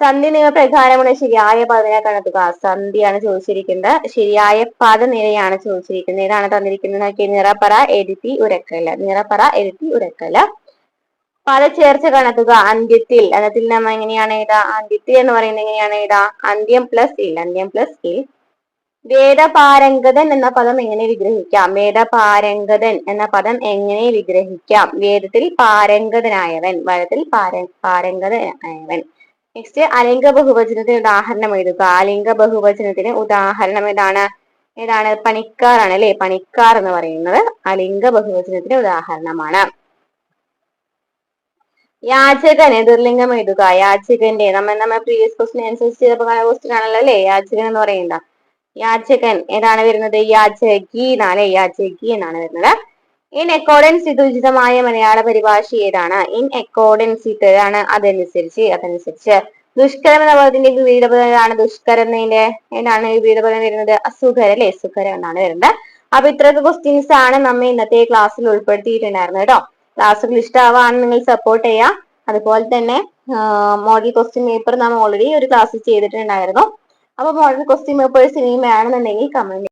സന്ധി നിയമപ്രകാരമുള്ള ശരിയായ പദനിര കണ്ടെത്തുക. സന്ധിയാണ് ചോദിച്ചിരിക്കുന്നത്. ശരിയായ പദനിരയാണ് ചോദിച്ചിരിക്കുന്നത്. ഏതാണ് തന്നിരിക്കുന്നത് നോക്കി. നിറപ്പറ, എരുത്തി, ഉരക്കല്. നിറപ്പറ, എരുത്തി, ഉരക്കല്. പദചേർച്ച കണ്ടെത്തുക. അന്ത്യത്തിൽ. അന്ത്യത്തിൽ നമ്മൾ എങ്ങനെയാണ് എഴുതാ? അന്ത്യത്തിൽ എന്ന് പറയുന്നത് എങ്ങനെയാണ് എഴുതാ? അന്ത്യം പ്ലസ് ഇൽ. അന്ത്യം പ്ലസ് ഇൽ. വേദപാരംഗതൻ എന്ന പദം എങ്ങനെ വിഗ്രഹിക്കാം? വേദപാരംഗതൻ എന്ന പദം എങ്ങനെ വിഗ്രഹിക്കാം? വേദത്തിൽ പാരംഗതനായവൻ. വേദത്തിൽ പാരംഗതനായവൻ. നെക്സ്റ്റ് അലിംഗ ബഹുവചനത്തിന് ഉദാഹരണം എഴുതുക. അലിംഗ ബഹുവചനത്തിന് ഉദാഹരണം ഏതാണ്? ഏതാണ്? പണിക്കാറാണ് അല്ലെ. പണിക്കാർ എന്ന് പറയുന്നത് അലിംഗ ബഹുവചനത്തിന് ഉദാഹരണമാണ്. യാചകൻ എതിർലിംഗം എഴുതുക. യാചകന്റെ നമ്മൾ പ്രീവിയസ് ക്വസ്റ്റ്യൻ ആൻസേഴ്സ് ചെയ്തപ്പോൾ ക്വസ്റ്റ്യൻ ആണല്ലോ അല്ലെ. യാചകൻ എന്ന് പറയുന്നത്. യാചകൻ ഏതാണ് വരുന്നത്? യാചകി എന്നാണ്. യാചകി എന്നാണ് വരുന്നത്. ഇൻ അക്കോർഡൻസ് വിത്ത് ഉചിതമായ മലയാള പരിഭാഷ ഏതാണ്? ഇൻ അക്കോർഡൻസ് വിത്ത് ഏതാണ്? അതനുസരിച്ച്. ദുഷ്കരം എന്ന പദത്തിന്റെ വിപരീതപദം ഏതാണ്? ദുഷ്കരം എന്നതിന്റെ ഏതാണ് വിപരീതപദം വരുന്നത്? അസുഖരം അല്ലെ. സുഖരം എന്നാണ് വരുന്നത്. അപ്പൊ ഇത്രയൊക്കെ ക്വസ്റ്റ്യൻസ് ആണ് നമ്മൾ ഇന്നത്തെ ക്ലാസ്സിൽ ഉൾപ്പെടുത്തിയിട്ടുണ്ടായിരുന്നത് കേട്ടോ. ക്ലാസ്സുകൾ ഇഷ്ടമാവാണ് നിങ്ങൾ സപ്പോർട്ട് ചെയ്യുക. അതുപോലെ തന്നെ മോഡൽ ക്വസ്റ്റ്യൻ പേപ്പർ നാം ഓൾറെഡി ഒരു ക്ലാസ് ചെയ്തിട്ടുണ്ടായിരുന്നു. അപ്പൊ മോഡൽ ക്വസ്റ്റ്യൻ പേപ്പേഴ്സ് ഇനിയും വേണമെന്നുണ്ടെങ്കിൽ കമന്റ്